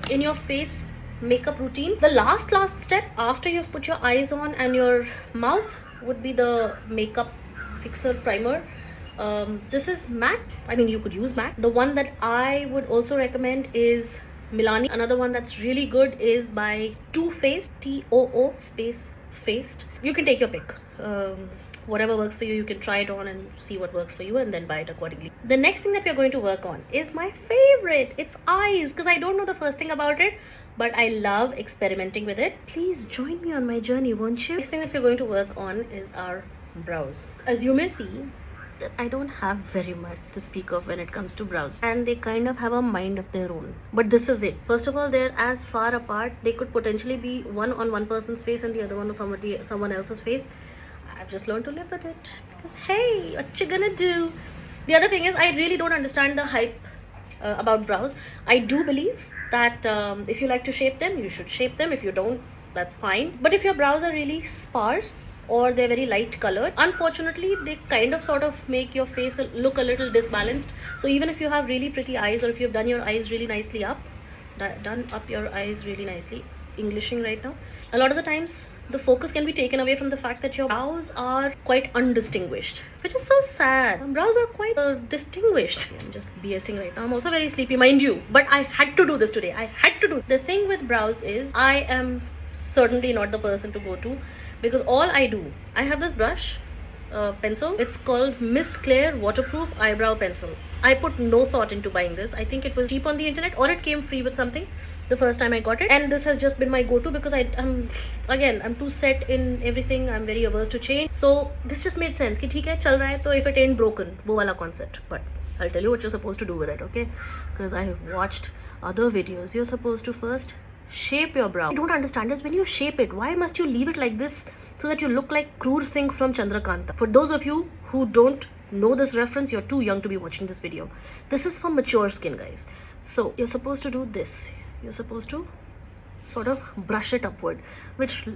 in your face makeup routine. The last step after you've put your eyes on and your mouth would be the makeup fixer primer. This is matte. I mean, you could use matte. The one that I would also recommend is Milani. Another one that's really good is by Too Faced, TOO space faced. You can take your pick. Whatever works for you, you can try it on and see what works for you and then buy it accordingly. The next thing that we're going to work on is my favorite. It's eyes, because I don't know the first thing about it, but I love experimenting with it. Please join me on my journey, won't you? Next thing that we're going to work on is our brows. As you may see, I don't have very much to speak of when it comes to brows, and they kind of have a mind of their own. But this is it. First of all, they're as far apart. They could potentially be one on one person's face and the other one on someone else's face. I've just learned to live with it because hey, what you gonna do? The other thing is, I really don't understand the hype about brows. I do believe that if you like to shape them, you should shape them. If you don't, that's fine. But if your brows are really sparse or they're very light colored, unfortunately they kind of sort of make your face look a little disbalanced. So even if you have really pretty eyes, or if you've done your eyes really nicely up, Englishing right now, a lot of the times the focus can be taken away from the fact that your brows are quite undistinguished, which is so sad. Brows are quite distinguished. I'm just BSing right now. I'm also very sleepy, mind you, but I had to do this today. I had to do. The thing with brows is, I am certainly not the person to go to, because all I do, I have this brush, pencil. It's called Miss Claire Waterproof Eyebrow Pencil. I put no thought into buying this. I think it was cheap on the internet, or it came free with something the first time I got it, and this has just been my go-to because I'm too set in everything. I'm very averse to change, so this just made sense. Ki theek hai, chal raha hai, to if it ain't broken, wo wala concept. But I'll tell you what you're supposed to do with it, okay? Because I watched other videos. You're supposed to first shape your brow. I don't understand is, when you shape it, why must you leave it like this so that you look like Kroor Singh from Chandrakanta? For those of you who don't know this reference, you're too young to be watching this video. This is for mature skin, guys. So you're supposed to do this. You're supposed to sort of brush it upward, which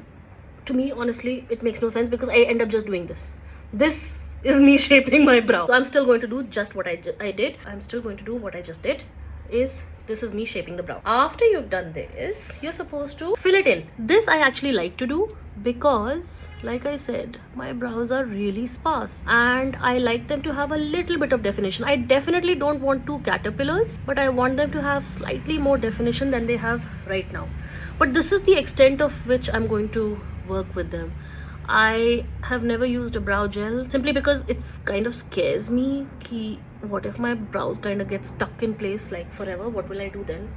to me, honestly, it makes no sense because I end up just doing this. This is me shaping my brow. So I'm still going to do just what I did. I'm still going to do what I just did. This is me shaping the brow. After you've done this, you're supposed to fill it in. This I actually like to do because, like I said, my brows are really sparse and I like them to have a little bit of definition. I definitely don't want two caterpillars, but I want them to have slightly more definition than they have right now. But this is the extent of which I'm going to work with them. I have never used a brow gel simply because it's kind of scares me. What if my brows kind of get stuck in place like forever? What will I do then?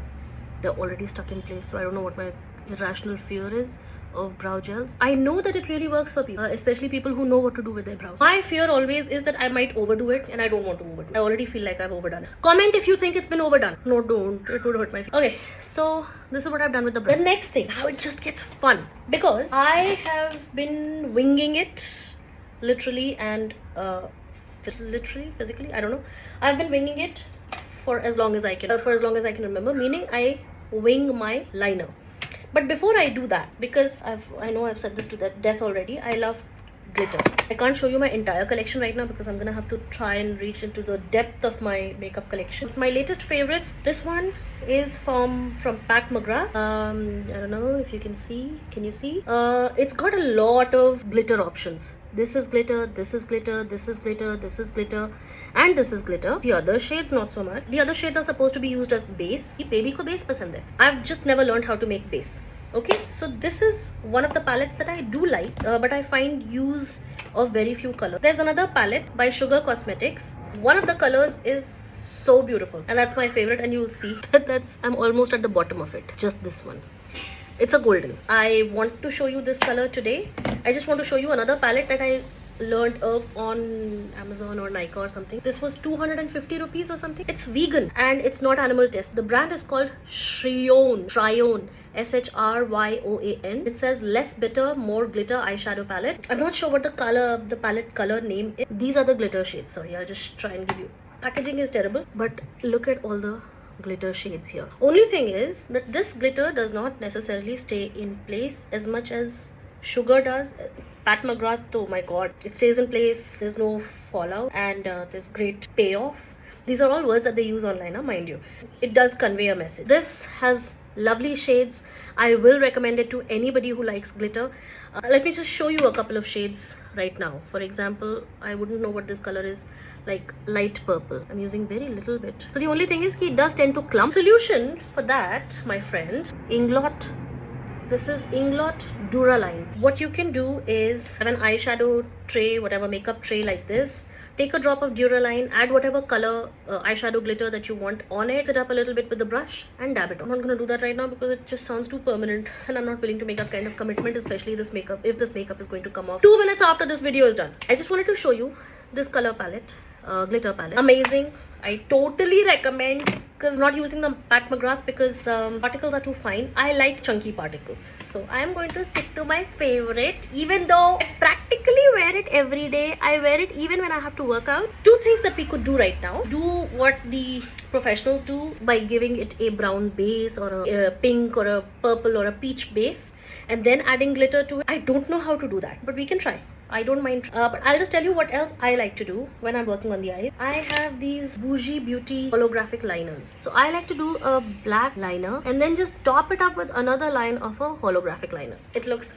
They're already stuck in place, so I don't know what my irrational fear is of brow gels. I know that it really works for people, especially people who know what to do with their brows. My fear always is that I might overdo it, and I don't want to overdo it. I already feel like I've overdone it. Comment if you think it's been overdone. No, don't. It would hurt my feet. Okay, so this is what I've done with the brow. The next thing, how it just gets fun, because I have been winging it, literally and physically. I don't know. I've been winging it for as long as I can. Remember. Meaning, I wing my liner. But before I do that, because I know I've said this to death already, I love glitter. I can't show you my entire collection right now because I'm gonna have to try and reach into the depth of my makeup collection. My latest favorites, this one is from Pat McGrath. I don't know if you can see. Can you see? It's got a lot of glitter options. This is glitter, this is glitter, this is glitter, this is glitter, and this is glitter. The other shades, not so much. The other shades are supposed to be used as base. Baby ko base pasand hai. I've just never learned how to make base. Okay, so this is one of the palettes that I do like, but I find use of very few colors. There's another palette by Sugar Cosmetics. One of the colors is so beautiful, and that's my favorite, and you'll see that I'm almost at the bottom of it. Just this one. It's a golden. I want to show you this color today. I just want to show you another palette that I learned of on Amazon or Nykaa or something. This was 250 rupees or something. It's vegan and it's not animal test. The brand is called Shryoan, Shryoan. It says less bitter, more glitter eyeshadow palette. I'm not sure what the palette color name is. These are the glitter shades. Sorry, I'll just try and give you. Packaging is terrible, but look at all the glitter shades here. Only thing is that this glitter does not necessarily stay in place as much as Sugar does. Pat McGrath, oh my god, it stays in place. There's no fallout, and there's great payoff. These are all words that they use online, mind you. It does convey a message. This has lovely shades. I will recommend it to anybody who likes glitter. Let me just show you a couple of shades right now. For example, I wouldn't know what this color is, like light purple. I'm using very little bit. So the only thing is it does tend to clump. Solution for that, my friend, Inglot This is Inglot Duraline. What you can do is have an eyeshadow tray, whatever makeup tray like this. Take a drop of Duraline, add whatever color eyeshadow glitter that you want on it, set up a little bit with the brush and dab it on. I'm not going to do that right now because it just sounds too permanent and I'm not willing to make that kind of commitment, especially this makeup, if this makeup is going to come off 2 minutes after this video is done. I just wanted to show you this color palette, glitter palette. Amazing. I totally recommend, because not using the Pat McGrath because particles are too fine. I like chunky particles, so I am going to stick to my favorite. Even though I practically wear it every day, I wear it even when I have to work out. 2 things that we could do right now: do what the professionals do by giving it a brown base or a pink or a purple or a peach base and then adding glitter to it. I don't know how to do that, but we can try. I don't mind, but I'll just tell you what else I like to do when I'm working on the eyes. I have these Bougie Beauty holographic liners. So I like to do a black liner and then just top it up with another line of a holographic liner. It looks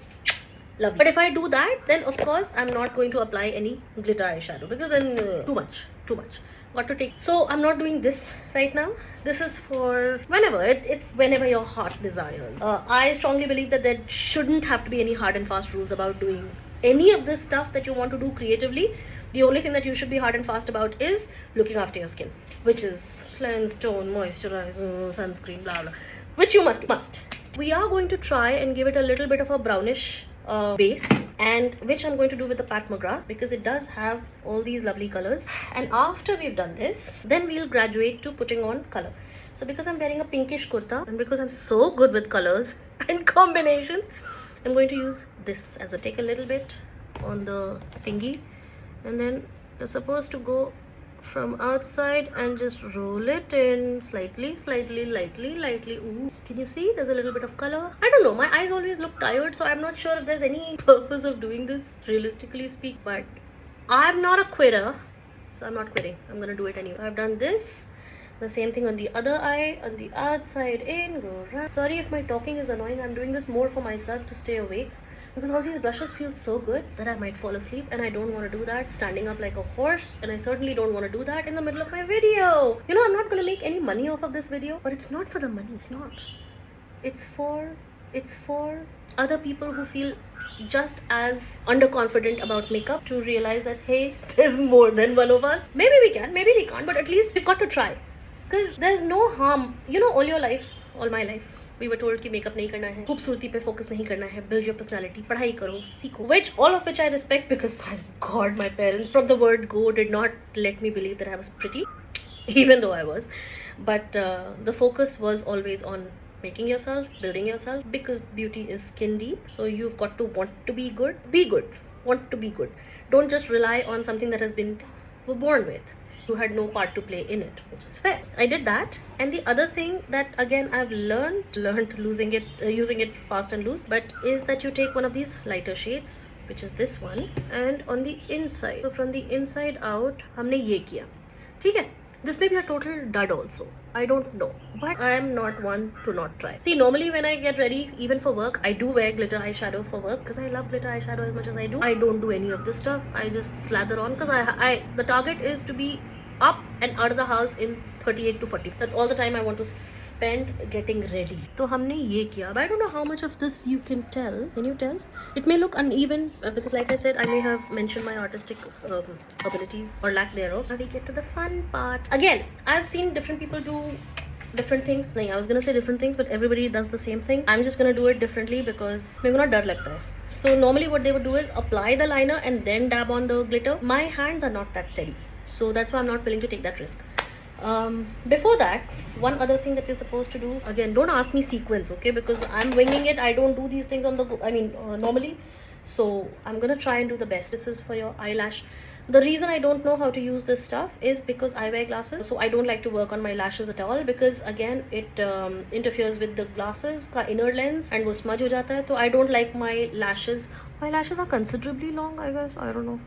lovely. But if I do that, then of course I'm not going to apply any glitter eyeshadow because then too much. Got to take. So I'm not doing this right now. This is for whenever. It's whenever your heart desires. I strongly believe that there shouldn't have to be any hard and fast rules about doing any of this stuff that you want to do creatively. The only thing that you should be hard and fast about is looking after your skin, which is cleanse, tone, moisturize, sunscreen, blah blah, which you must. We are going to try and give it a little bit of a brownish base, and which I'm going to do with the Pat McGrath because it does have all these lovely colors. And after we've done this, then we'll graduate to putting on color. So because I'm wearing a pinkish kurta and because I'm so good with colors and combinations, I'm going to use this as a take a little bit on the thingy, and then you're supposed to go from outside and just roll it in slightly, lightly. Ooh, can you see there's a little bit of color? I don't know, my eyes always look tired, so I'm not sure if there's any purpose of doing this, realistically speak, but I'm not a quitter, so I'm not quitting. I'm gonna do it anyway. I've done this. The same thing on the other eye, on the outside in, go right. Sorry if my talking is annoying. I'm doing this more for myself to stay awake because all these brushes feel so good that I might fall asleep, and I don't want to do that standing up like a horse, and I certainly don't want to do that in the middle of my video. You know, I'm not going to make any money off of this video, but it's not for the money. It's not. It's for other people who feel just as underconfident about makeup to realize that, hey, there's more than one of us. Maybe we can, maybe we can't, but at least we've got to try. Because there's no harm. You know, all your life, all my life, we were told कि makeup नहीं करना है, खूबसूरती पे focus नहीं करना है, build your personality, पढ़ाई करो, सीखो. All of which I respect because thank God my parents from the word go did not let me believe that I was pretty, even though I was. But the focus was always on making yourself, building yourself, because beauty is skin deep. So you've got to want to be good, want to be good. Don't just rely on something that has been born with. You had no part to play in it, which is fair. I did that. And the other thing that again I've learned using it fast and loose, but is that you take one of these lighter shades, which is this one, and on the inside, so from the inside out, हमने ये किया. ठीक है? This may be a total dud also. I don't know, but I am not one to not try. See, normally when I get ready, even for work, I do wear glitter eyeshadow for work because I love glitter eyeshadow as much as I do. I don't do any of this stuff. I just slather on because the target is to be up and out of the house in 38 to 40. That's all the time I want to spend getting ready. So हमने ये किया. But I don't know how much of this you can tell. Can you tell? It may look uneven because, like I said, I may have mentioned my artistic abilities or lack thereof. Now we get to the fun part. Again, I've seen different people do different things. I was gonna say different things, but everybody does the same thing. I'm just gonna do it differently because मेरे को ना डर लगता है. So normally what they would do is apply the liner and then dab on the glitter. My hands are not that steady, so that's why I'm not willing to take that risk. Before that, one other thing that you're supposed to do, again, don't ask me sequence, okay, because I'm winging it. I don't do these things on the go, normally, so I'm gonna try and do the best. This is for your eyelash. The reason I don't know how to use this stuff is because I wear glasses, so I don't like to work on my lashes at all because again it interferes with the glasses ka inner lens and wo smudge ho jata hai. So I don't like my lashes. My lashes are considerably long, I guess, I don't know,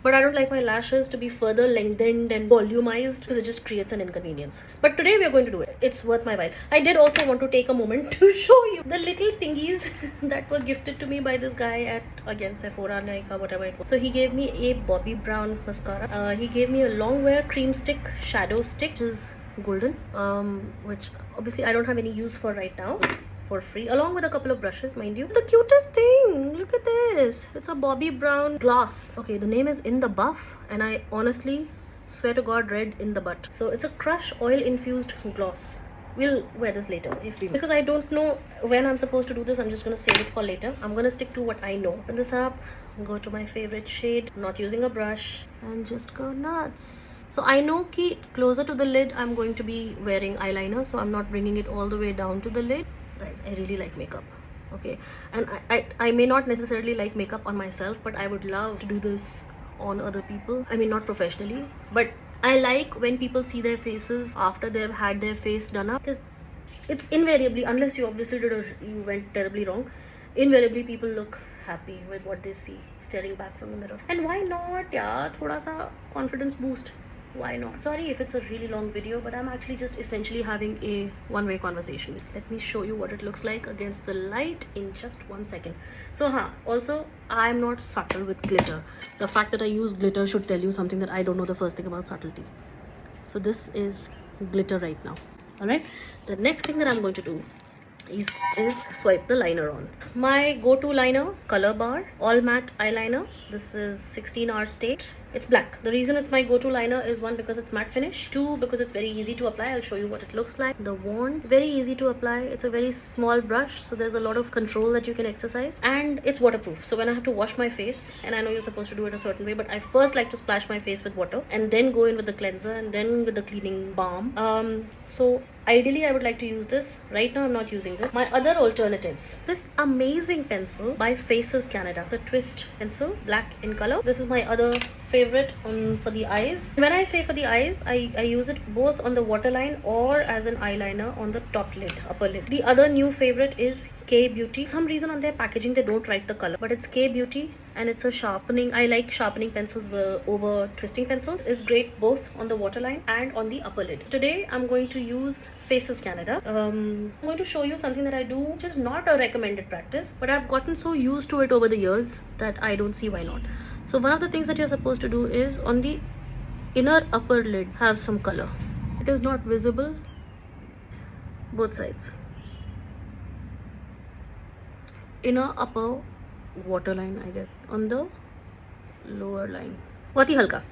but I don't like my lashes to be further lengthened and volumized because it just creates an inconvenience. But today we are going to do it. It's worth my while. I did also want to take a moment to show you the little thingies that were gifted to me by this guy at, again, Sephora, Nykaa, whatever it was. So he gave me a Bobbi Brown mascara. He gave me a long wear cream stick, shadow stick, which is golden, which obviously I don't have any use for right now. It's for free, along with a couple of brushes, mind you. The cutest thing, look at this. It's a Bobbi Brown gloss. Okay, the name is In the Buff, and I honestly swear to God read In the Butt. So it's a Crush oil infused gloss. We'll wear this later if we, because I don't know when I'm supposed to do this. I'm just gonna save it for later. I'm gonna stick to what I know. Open this up, go to my favorite shade, not using a brush, and just go nuts. So I know ki closer to the lid I'm going to be wearing eyeliner, so I'm not bringing it all the way down to the lid. Guys, I really like makeup, okay, and I may not necessarily like makeup on myself, but I would love to do this on other people. I mean, not professionally, but I like when people see their faces after they've had their face done up, because it's invariably, unless you obviously did or you went terribly wrong, invariably people look happy with what they see staring back from the mirror. And why not, yeah, thoda sa confidence boost. Why not? Sorry if it's a really long video, but I'm actually just essentially having a one-way conversation. Let me show you what it looks like against the light in just 1 second. So also I'm not subtle with glitter. The fact that I use glitter should tell you something that I don't know the first thing about subtlety. So this is glitter right now. All right, the next thing that I'm going to do is swipe the liner on. My go-to liner, Color Bar all matte eyeliner. This is 16 hour state. It's black. The reason it's my go-to liner is, one, because it's matte finish, two, because it's very easy to apply. I'll show you what it looks like. The wand, very easy to apply. It's a very small brush, so there's a lot of control that you can exercise, and it's waterproof. So when I have to wash my face, and I know you're supposed to do it a certain way, but I first like to splash my face with water and then go in with the cleanser and then with the cleaning balm. So ideally I would like to use this. Right now I'm not using this. My other alternatives, this amazing pencil by Faces Canada, the Twist pencil, black in color. This is my other favorite for the eyes. When I say for the eyes, I use it both on the waterline or as an eyeliner on the top lid, upper lid. The other new favorite is K Beauty. For some reason on their packaging they don't write the color, but it's K Beauty, and it's a sharpening. I like sharpening pencils over twisting pencils. It's great both on the waterline and on the upper lid. Today I'm going to use Faces Canada. I'm going to show you something that I do, which is not a recommended practice, but I've gotten so used to it over the years that I don't see why not. So one of the things that you're supposed to do is on the inner upper lid have some color. It is not visible, both sides. Inner upper waterline, I guess, on the lower line. Vati halka.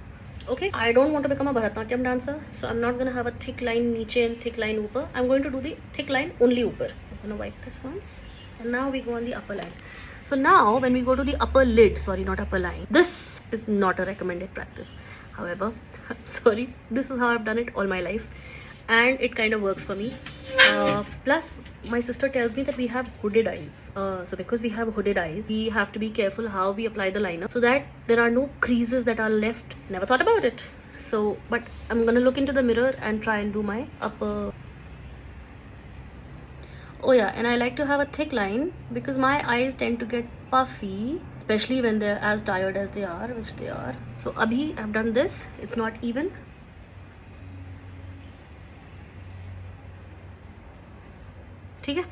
Okay, I don't want to become a Bharatanatyam dancer, so I'm not going to have a thick line niche and thick line upper. I'm going to do the thick line only upper. So I'm going to wipe this once, and now we go on the upper line. So now when we go to the upper lid, sorry, not upper line, this is not a recommended practice. However, I'm sorry, this is how I've done it all my life, and it kind of works for me. Plus my sister tells me that we have hooded eyes, so because we have hooded eyes, we have to be careful how we apply the liner so that there are no creases that are left. Never thought about it. So but I'm gonna look into the mirror and try and do my upper. Oh yeah, and I like to have a thick line because my eyes tend to get puffy, especially when they're as tired as they are, which they are. So abhi I've done this. It's not even. Okay,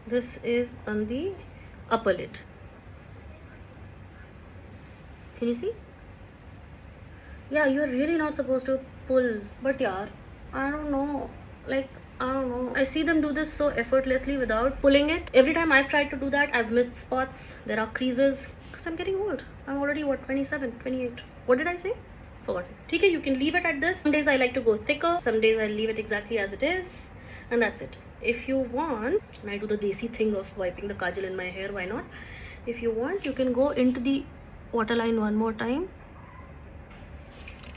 this is on the upper lid. Can you see? Yeah, you're really not supposed to pull, but yeah, I don't know, like, I don't know, I see them do this so effortlessly without pulling it. Every time I've tried to do that, I've missed spots. There are creases because I'm getting old. I'm already what, 27, 28. What did I say? Forgot it. Okay, you can leave it at this. Some days I like to go thicker, some days I leave it exactly as it is, and that's it. If you want, and I do the desi thing of wiping the kajal in my hair, why not? If you want, you can go into the waterline one more time.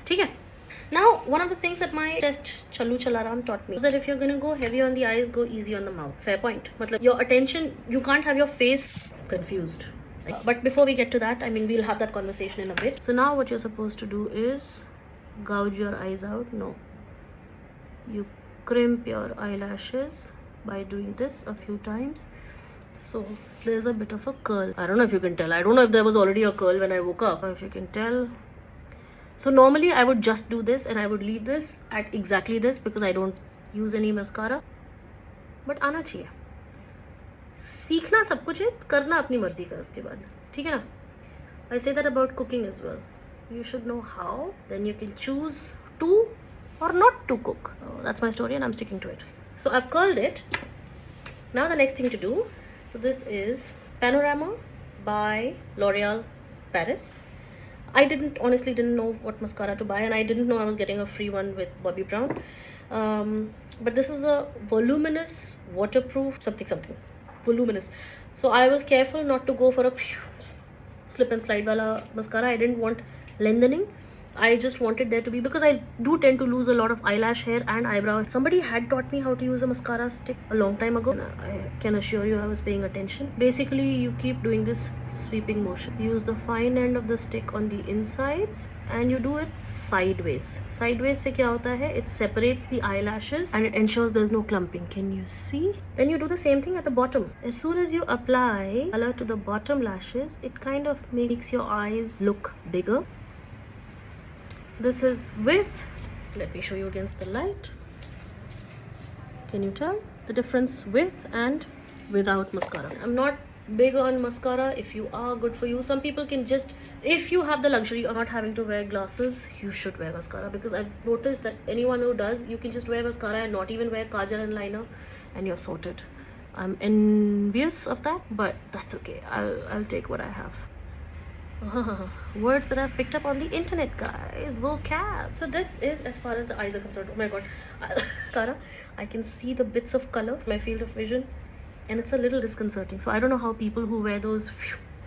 Okay. Now, one of the things that my test Challu Chalaram taught me is that if you're gonna go heavy on the eyes, go easy on the mouth. Fair point. Matlab, your attention, you can't have your face confused. Right? But before we get to that, I mean, we'll have that conversation in a bit. So now what you're supposed to do is gouge your eyes out. No. You crimp your eyelashes by doing this a few times. So there's a bit of a curl. I don't know if you can tell. I don't know if there was already a curl when I woke up, or if you can tell. So normally I would just do this and I would leave this at exactly this because I don't use any mascara. But आना चाहिए. सीखना सब कुछ है, करना अपनी मर्जी का उसके बाद. ठीक है ना? I say that about cooking as well. You should know how. Then you can choose to or not to cook. That's my story and I'm sticking to it. So I've curled it. Now the next thing to do, so this is Panorama by L'Oreal Paris. I honestly didn't know what mascara to buy, and I didn't know I was getting a free one with Bobbi Brown. But this is a voluminous, waterproof, something voluminous. So I was careful not to go for a slip and slide wala mascara. I didn't want lengthening. I just wanted there to be, because I do tend to lose a lot of eyelash hair and eyebrow. Somebody had taught me how to use a mascara stick a long time ago, and I can assure you I was paying attention. Basically, you keep doing this sweeping motion. Use the fine end of the stick on the insides and you do it sideways. Sideways se kya hota hai? It separates the eyelashes and it ensures there's no clumping. Can you see? Then you do the same thing at the bottom. As soon as you apply color to the bottom lashes, it kind of makes your eyes look bigger. This is with, let me show you against the light. Can you tell the difference with and without mascara? I'm not big on mascara. If you are, good for you. Some people can just, if you have the luxury of not having to wear glasses, you should wear mascara, because I've noticed that anyone who does, you can just wear mascara and not even wear kajal and liner and you're sorted. I'm envious of that, but that's okay. I'll take what I have. Words that I've picked up on the internet, guys. Vocab. So this is as far as the eyes are concerned. Oh my god, Kara, I can see the bits of color, my field of vision, and it's a little disconcerting. So I don't know how people who wear those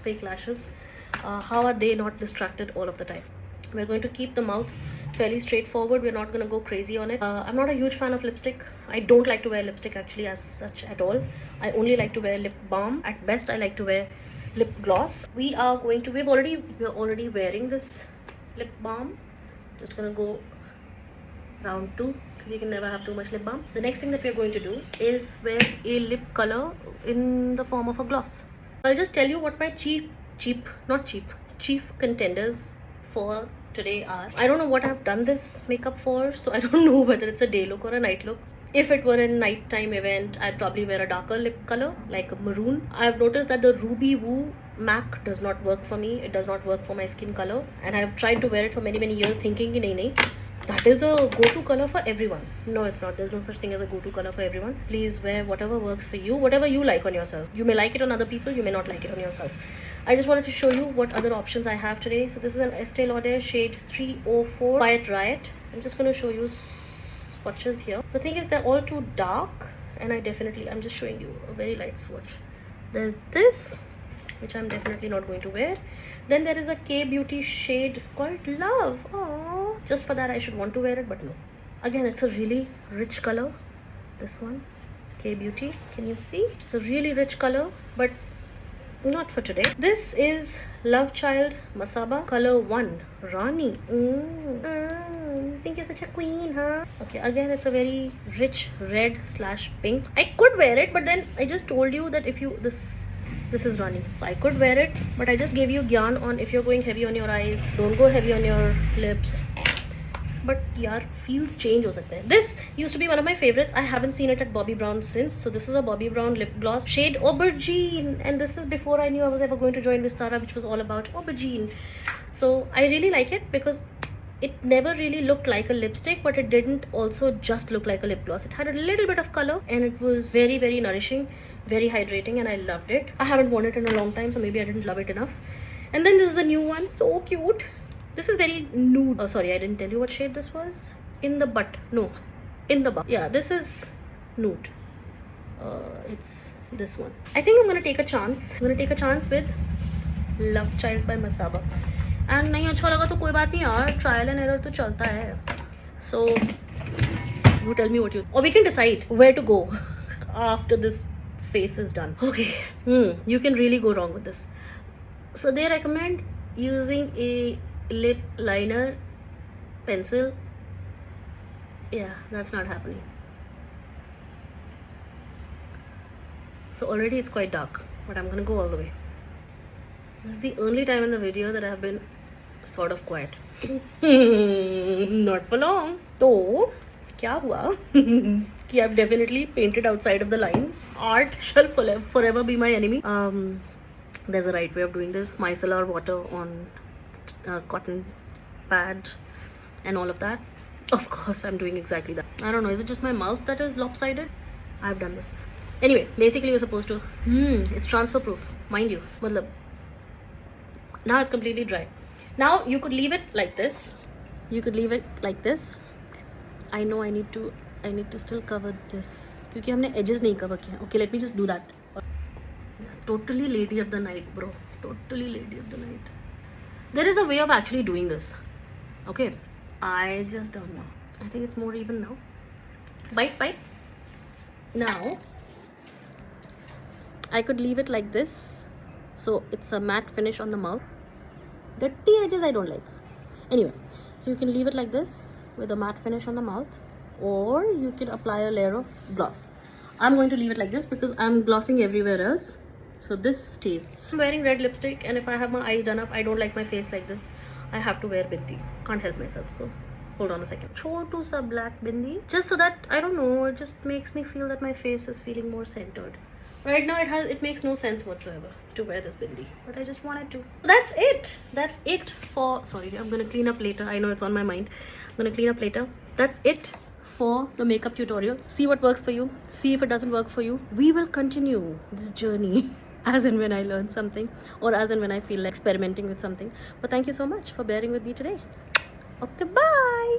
fake lashes, how are they not distracted all of the time? We're going to keep the mouth fairly straightforward. We're not going to go crazy on it. I'm not a huge fan of lipstick. I don't like to wear lipstick actually as such at all. I only like to wear lip balm. At best, I like to wear lip gloss. We're already wearing this lip balm. Just gonna go round 2 because you can never have too much lip balm. The next thing that we're going to do is wear a lip color in the form of a gloss. I'll just tell you what my chief contenders for today are. I don't know what I've done this makeup for, so I don't know whether it's a day look or a night look. If it were a nighttime event, I'd probably wear a darker lip color, like a maroon. I've noticed that the Ruby Woo MAC does not work for me. It does not work for my skin color. And I've tried to wear it for many years thinking, nahi, that is a go-to color for everyone. No, it's not. There's no such thing as a go-to color for everyone. Please wear whatever works for you, whatever you like on yourself. You may like it on other people, you may not like it on yourself. I just wanted to show you what other options I have today. So this is an Estee Lauder shade 304 Quiet Riot. I'm just going to show you swatches here. The thing is, they're all too dark, and I'm just showing you a very light swatch. There's this, which I'm definitely not going to wear. Then there is a K-Beauty shade called Love. Oh, just for that I should want to wear it, but no. Again, it's a really rich color. This one, K-Beauty, can you see? It's a really rich color, but not for today. This is Love Child Masaba color 1 Rani. You think you're such a queen, huh? Okay, again, it's a very rich red / pink. I could wear it, but then I just told you that if you this is Rani, so I could wear it, but I just gave you gyan on if you're going heavy on your eyes, don't go heavy on your lips. But yaar, feels change ho sakte hain. This used to be one of my favorites. I haven't seen it at Bobbi Brown since. So this is a Bobbi Brown lip gloss shade Aubergine, and this is before I knew I was ever going to join Vistara, which was all about aubergine. So I really like it because it never really looked like a lipstick, but it didn't also just look like a lip gloss. It had a little bit of color and it was very nourishing, very hydrating, and I loved it. I haven't worn it in a long time, so maybe I didn't love it enough. And then this is the new one, so cute. This is very nude. Oh, sorry, I didn't tell you what shade this was. In the butt. No, in the butt. Yeah, this is nude. It's this one. I think I'm gonna take a chance. I'm gonna take a chance with Love Child by Masaba. And नहीं अच्छा लगा तो कोई बात नहीं यार, trial and error तो चलता है. So you tell me what you, or we can decide where to go after this face is done. Okay, you can really go wrong with this. So they recommend using a lip liner pencil. Yeah, that's not happening. So already it's quite dark, but I'm gonna go all the way. This is the only time in the video that I've been sort of quiet. Not for long. So क्या हुआ कि I've definitely painted outside of the lines. Art shall forever be my enemy. There's a right way of doing this. Micellar water on cotton pad and all of that. Of course I'm doing exactly that. I don't know, is it just my mouth that is lopsided? I've done this. Anyway, basically you're supposed to it's transfer proof, mind you. Matlab, now it's completely dry. Now you could leave it like this. You could leave it like this. I know I need to still cover this क्योंकि हमने edges नहीं cover किया. Okay, let me just do that. Totally lady of the night, bro. Totally lady of the night. There is a way of actually doing this. Okay, I just don't know. I think it's more even now. Bite. Now I could leave it like this, so it's a matte finish on the mouth. Dirty edges I don't like. Anyway, so you can leave it like this with a matte finish on the mouth, or you can apply a layer of gloss. I'm going to leave it like this because I'm glossing everywhere else, so this stays. I'm wearing red lipstick, and if I have my eyes done up, I don't like my face like this. I have to wear bindi. Can't help myself. So hold on a second. Chotu sa black bindi, just so that, I don't know, it just makes me feel that my face is feeling more centered. Right now it makes no sense whatsoever to wear this bindi, but I just wanted to. That's it for, sorry, I'm gonna clean up later. I know it's on my mind. I'm gonna clean up later. That's it for the makeup tutorial. See what works for you, see if it doesn't work for you. We will continue this journey as and when I learn something, or as and when I feel like experimenting with something. But thank you so much for bearing with me today. Okay, bye.